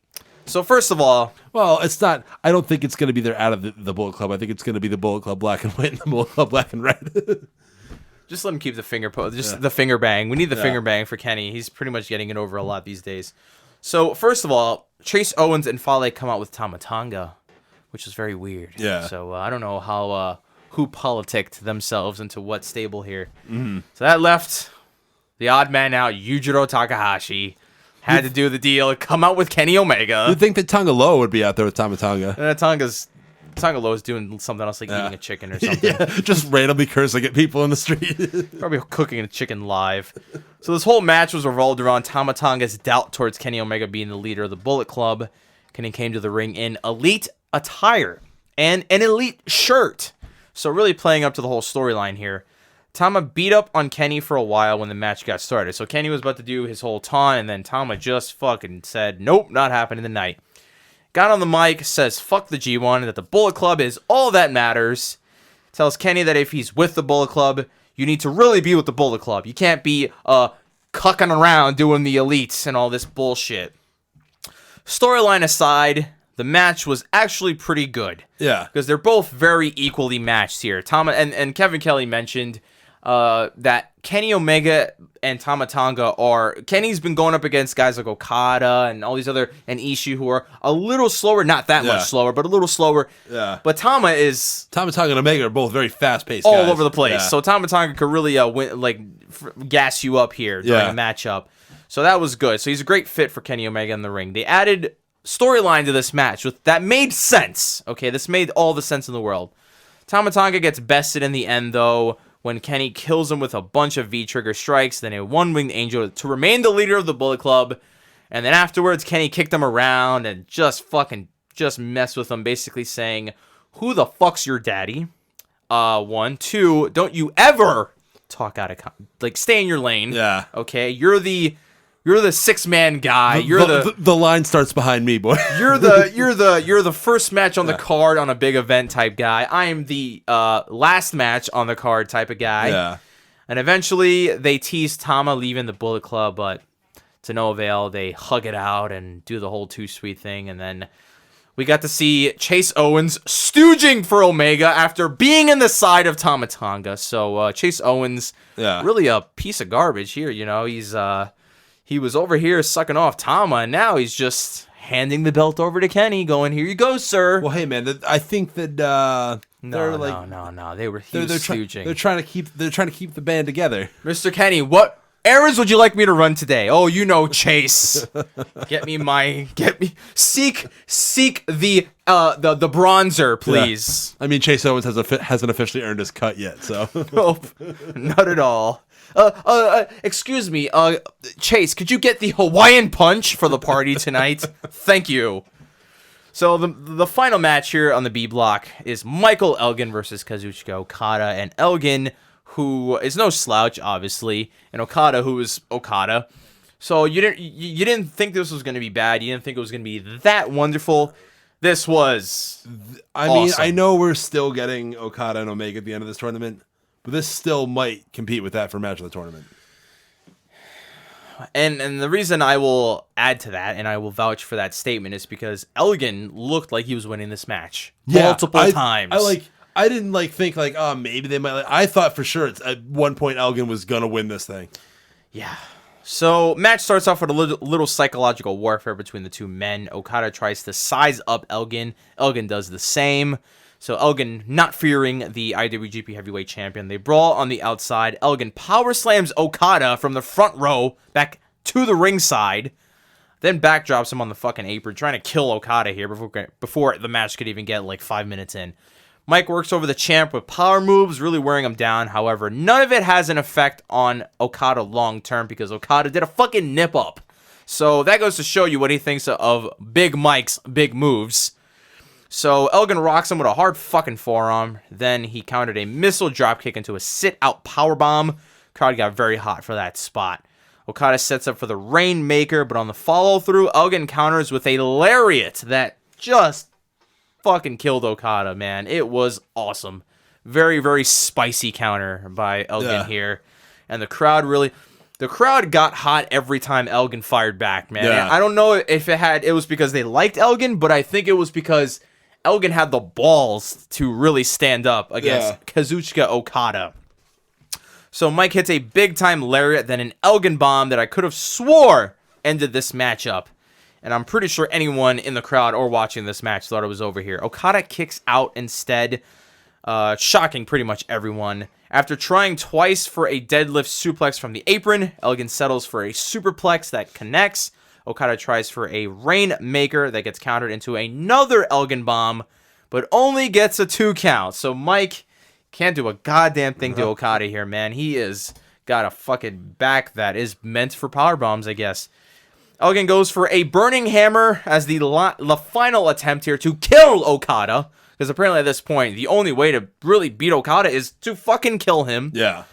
So first of all... Well, it's not... I don't think it's going to be there out of the Bullet Club. I think it's going to be the Bullet Club black and white and the Bullet Club black and red. Just let him keep the finger the finger bang. We need the finger bang for Kenny. He's pretty much getting it over a lot these days. So first of all, Chase Owens and Fale come out with Tama Tonga, which is very weird. Yeah. So I don't know how who politicked themselves into what stable here. Mm-hmm. So that left the odd man out, Yujiro Takahashi. Had to do the deal, come out with Kenny Omega. You'd think that Tonga Loa would be out there with Tama Tonga. Tonga Loa's doing something else, like eating a chicken or something. Just randomly cursing at people in the street. Probably cooking a chicken live. So this whole match was revolved around Tama Tonga's doubt towards Kenny Omega being the leader of the Bullet Club. Kenny came to the ring in elite attire and an elite shirt. So really playing up to the whole storyline here. Tama beat up on Kenny for a while when the match got started. So Kenny was about to do his whole taunt, and then Tama just fucking said, nope, not happening tonight. Got on the mic, says fuck the G1, that the Bullet Club is all that matters. Tells Kenny that if he's with the Bullet Club, you need to really be with the Bullet Club. You can't be cucking around doing the elites and all this bullshit. Storyline aside, the match was actually pretty good. Yeah. Because they're both very equally matched here. Tama and Kevin Kelly mentioned that Kenny Omega and Tama Tonga Kenny's been going up against guys like Okada and all these other, and Ishii, who are a little slower, not that much slower, but a little slower. Yeah. But Tama Tonga and Omega are both very fast-paced all guys. over the place. Yeah. So Tama Tonga could really gas you up here during a matchup. So that was good. So he's a great fit for Kenny Omega in the ring. They added storyline to this match that made sense. Okay, this made all the sense in the world. Tama Tonga gets bested in the end, though, when Kenny kills him with a bunch of V-trigger strikes, then a one-winged angel to remain the leader of the Bullet Club. And then afterwards, Kenny kicked him around and just messed with him, basically saying, who the fuck's your daddy? 1, 2, don't you ever talk out of... stay in your lane. Yeah. Okay? You're the 6-man guy. The line starts behind me, boy. You're the first match on the card on a big event type guy. I am the last match on the card type of guy. Yeah. And eventually they tease Tama leaving the Bullet Club, but to no avail. They hug it out and do the whole too sweet thing, and then we got to see Chase Owens stooging for Omega after being in the side of Tama Tonga. So Chase Owens, really a piece of garbage here. He was over here sucking off Tama, and now he's just handing the belt over to Kenny, going, "Here you go, sir." Well, hey, man, I think that no. They were stooging. They're trying to keep the band together. Mr. Kenny, what errands would you like me to run today? Oh, Chase. Seek the bronzer, please. Yeah. I mean, Chase Owens hasn't officially earned his cut yet, so nope, not at all. Excuse me, Chase, could you get the Hawaiian punch for the party tonight? Thank you. So the final match here on the B block is Michael Elgin versus Kazuchika Okada, and Elgin, who is no slouch, obviously, and Okada, who is Okada. So you didn't think this was going to be bad. You didn't think it was going to be that wonderful. This was awesome. I know we're still getting Okada and Omega at the end of this tournament, but this still might compete with that for match of the tournament. And the reason I will add to that, and I will vouch for that statement, is because Elgin looked like he was winning this match multiple times. I didn't think oh, maybe they might. I thought for sure at one point Elgin was gonna win this thing. Yeah. So match starts off with a little psychological warfare between the two men. Okada tries to size up Elgin. Elgin does the same. So Elgin, not fearing the IWGP Heavyweight Champion, they brawl on the outside. Elgin power slams Okada from the front row back to the ringside. Then backdrops him on the fucking apron, trying to kill Okada here before the match could even get 5 minutes in. Mike works over the champ with power moves, really wearing him down. However, none of it has an effect on Okada long term because Okada did a fucking nip up. So that goes to show you what he thinks of Big Mike's big moves. So Elgin rocks him with a hard fucking forearm. Then he countered a missile dropkick into a sit-out powerbomb. Crowd got very hot for that spot. Okada sets up for the Rainmaker, but on the follow-through, Elgin counters with a lariat that just fucking killed Okada, man. It was awesome. Very, very spicy counter by Elgin here. And the crowd got hot every time Elgin fired back, man. Yeah. I don't know if it was because they liked Elgin, but I think it was because Elgin had the balls to really stand up against Kazuchika Okada. So Mike hits a big-time lariat, then an Elgin bomb that I could have swore ended this matchup. And I'm pretty sure anyone in the crowd or watching this match thought it was over here. Okada kicks out instead, shocking pretty much everyone. After trying twice for a deadlift suplex from the apron, Elgin settles for a superplex that connects. Okada tries for a Rainmaker that gets countered into another Elgin bomb, but only gets a 2 count. So Mike can't do a goddamn thing to Okada here, man. He is got a fucking back that is meant for power bombs, I guess. Elgin goes for a Burning Hammer as the final attempt here to kill Okada. Because apparently at this point, the only way to really beat Okada is to fucking kill him. Yeah.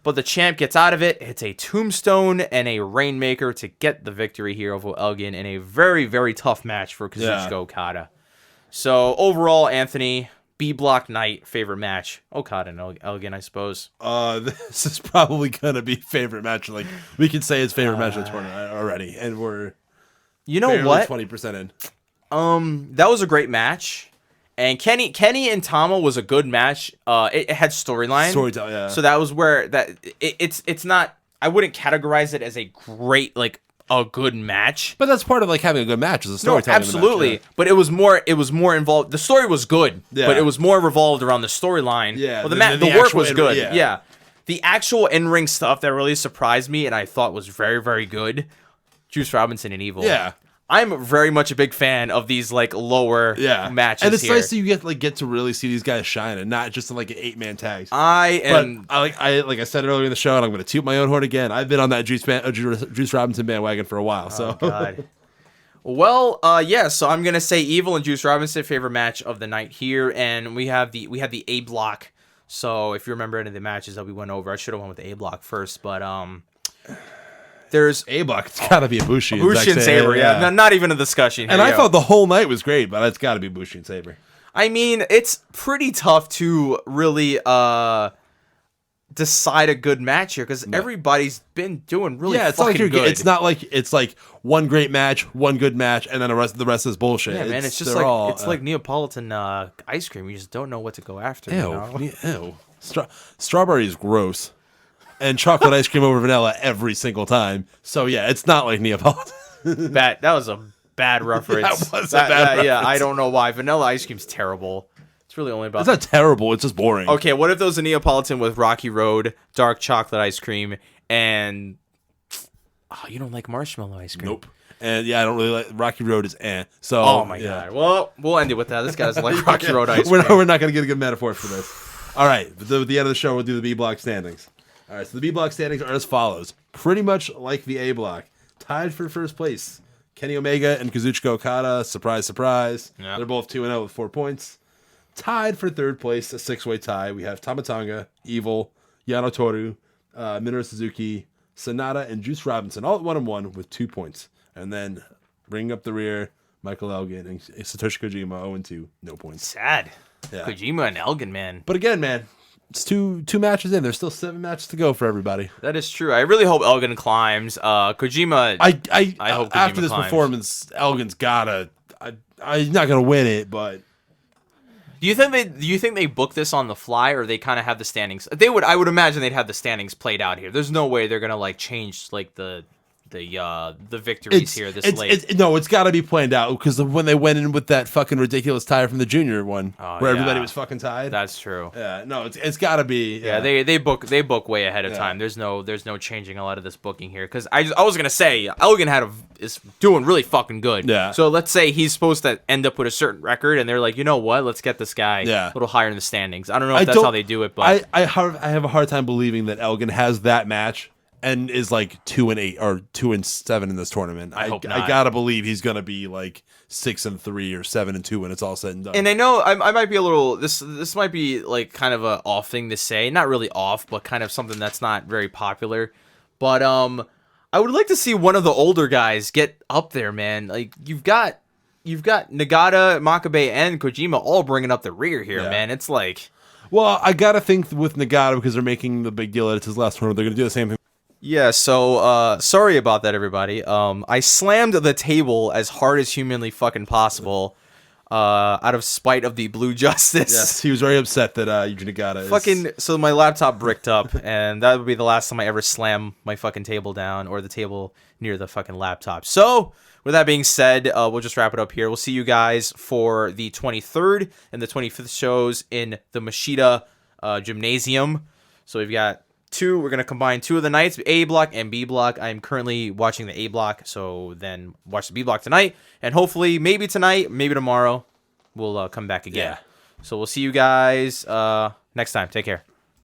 But the champ gets out of it. It's a Tombstone and a Rainmaker to get the victory here over Elgin in a very, very tough match for Kazuchika Okada. So overall, Anthony, B-Block night, favorite match. Okada and Elgin, I suppose. This is probably going to be favorite match. We can say it's favorite match of the tournament already. And we're what? 20% in. That was a great match. And Kenny and Tama was a good match. It had storyline. Storytelling, yeah. So that was where it's not. I wouldn't categorize it as a great a good match. But that's part of having a good match is the storytelling. No, absolutely. Match, yeah. But it was more involved. The story was good, but it was more revolved around the storyline. Yeah. Well, the work was good. Yeah. The actual in-ring stuff that really surprised me and I thought was very, very good. Juice Robinson and Evil. Yeah. I'm very much a big fan of these lower matches, and it's here. nice that you get to really see these guys shine, and not just in an 8-man tag. I said it earlier in the show, and I'm going to toot my own horn again. I've been on that Juice Robinson bandwagon for a while. So, God. Well, so I'm gonna say Evil and Juice Robinson favorite match of the night here, and we have the A block. So if you remember any of the matches that we went over, I should have went with the A block first, but there's A block. It's got to be Ibushi. Ibushi and Sabre, yeah. Not even a discussion here. And I thought the whole night was great, but it's got to be Ibushi and Sabre. I mean, it's pretty tough to really decide a good match here because everybody's been doing really fucking good. It's not like it's one great match, one good match, and then the rest is bullshit. Yeah, man, it's just like Neapolitan ice cream. You just don't know what to go after. Ew. Strawberry is gross. And chocolate ice cream over vanilla every single time. So, yeah, it's not like Neapolitan. That was a bad reference. That was a bad reference. Yeah, I don't know why. Vanilla ice cream's terrible. It's really only about... It's not terrible. It's just boring. Okay, what if there was a Neapolitan with Rocky Road, dark chocolate ice cream, and... Oh, you don't like marshmallow ice cream? Nope. And, yeah, I don't really like... Rocky Road is So, oh, my God. Well, we'll end it with that. This guy doesn't like Rocky Road ice cream. We're not going to get a good metaphor for this. All right. At the end of the show, we'll do the B-block standings. All right, so the B-block standings are as follows. Pretty much like the A-block. Tied for first place. Kenny Omega and Kazuchika Okada. Surprise, surprise. Yep. They're both 2-0 with 4 points. Tied for third place, a 6-way tie. We have Tama Tonga, Evil, Yano Toru, Minoru Suzuki, Sonata, and Juice Robinson all at 1-1 with 2 points. And then bringing up the rear, Michael Elgin and Satoshi Kojima 0-2, no points. Sad. Yeah. Kojima and Elgin, man. But again, man, it's two matches in. There's still 7 matches to go for everybody. That is true. I really hope Elgin climbs. Kojima. I hope Kojima after this climbs. performance, Elgin's gotta. He's not gonna win it, but Do you think they book this on the fly, or they kind of have the standings? I would imagine they'd have the standings played out here. There's no way they're gonna like change like the victories here this late. No, it's got to be planned out because when they went in with that fucking ridiculous tie from the junior one, where everybody was fucking tied. That's true. Yeah, no, it's got to be. Yeah, they book way ahead of time. There's no changing a lot of this booking here because I was gonna say Elgin is doing really fucking good. Yeah. So let's say he's supposed to end up with a certain record, and they're like, you know what? Let's get this guy a little higher in the standings. I don't know if that's how they do it, but I have a hard time believing that Elgin has that match and is like 2-8 or 2-7 in this tournament. I hope not. I gotta believe he's gonna be like 6-3 or 7-2 when it's all said and done. And I know I might be a little this might be like kind of a off thing to say, not really off, but kind of something that's not very popular. But I would like to see one of the older guys get up there, man. Like you've got Nagata, Makabe, and Kojima all bringing up the rear here, man. It's like, well, I gotta think with Nagata because they're making the big deal that it's his last tournament. They're gonna do the same thing. yeah, so sorry about that, everybody. I slammed the table as hard as humanly fucking possible, out of spite of the Blue Justice. Yes, he was very upset that Yuji Nagata is... Fucking, so my laptop bricked up, and that would be the last time I ever slam my fucking table down, or the table near the fucking laptop. So, with that being said, we'll just wrap it up here. We'll see you guys for the 23rd and the 25th shows in the Mashita Gymnasium. So we've got we're going to combine 2 of the nights, A block and B block. I'm currently watching the A block, so then watch the B block tonight. And hopefully, maybe tonight, maybe tomorrow, we'll come back again. Yeah. So we'll see you guys next time. Take care.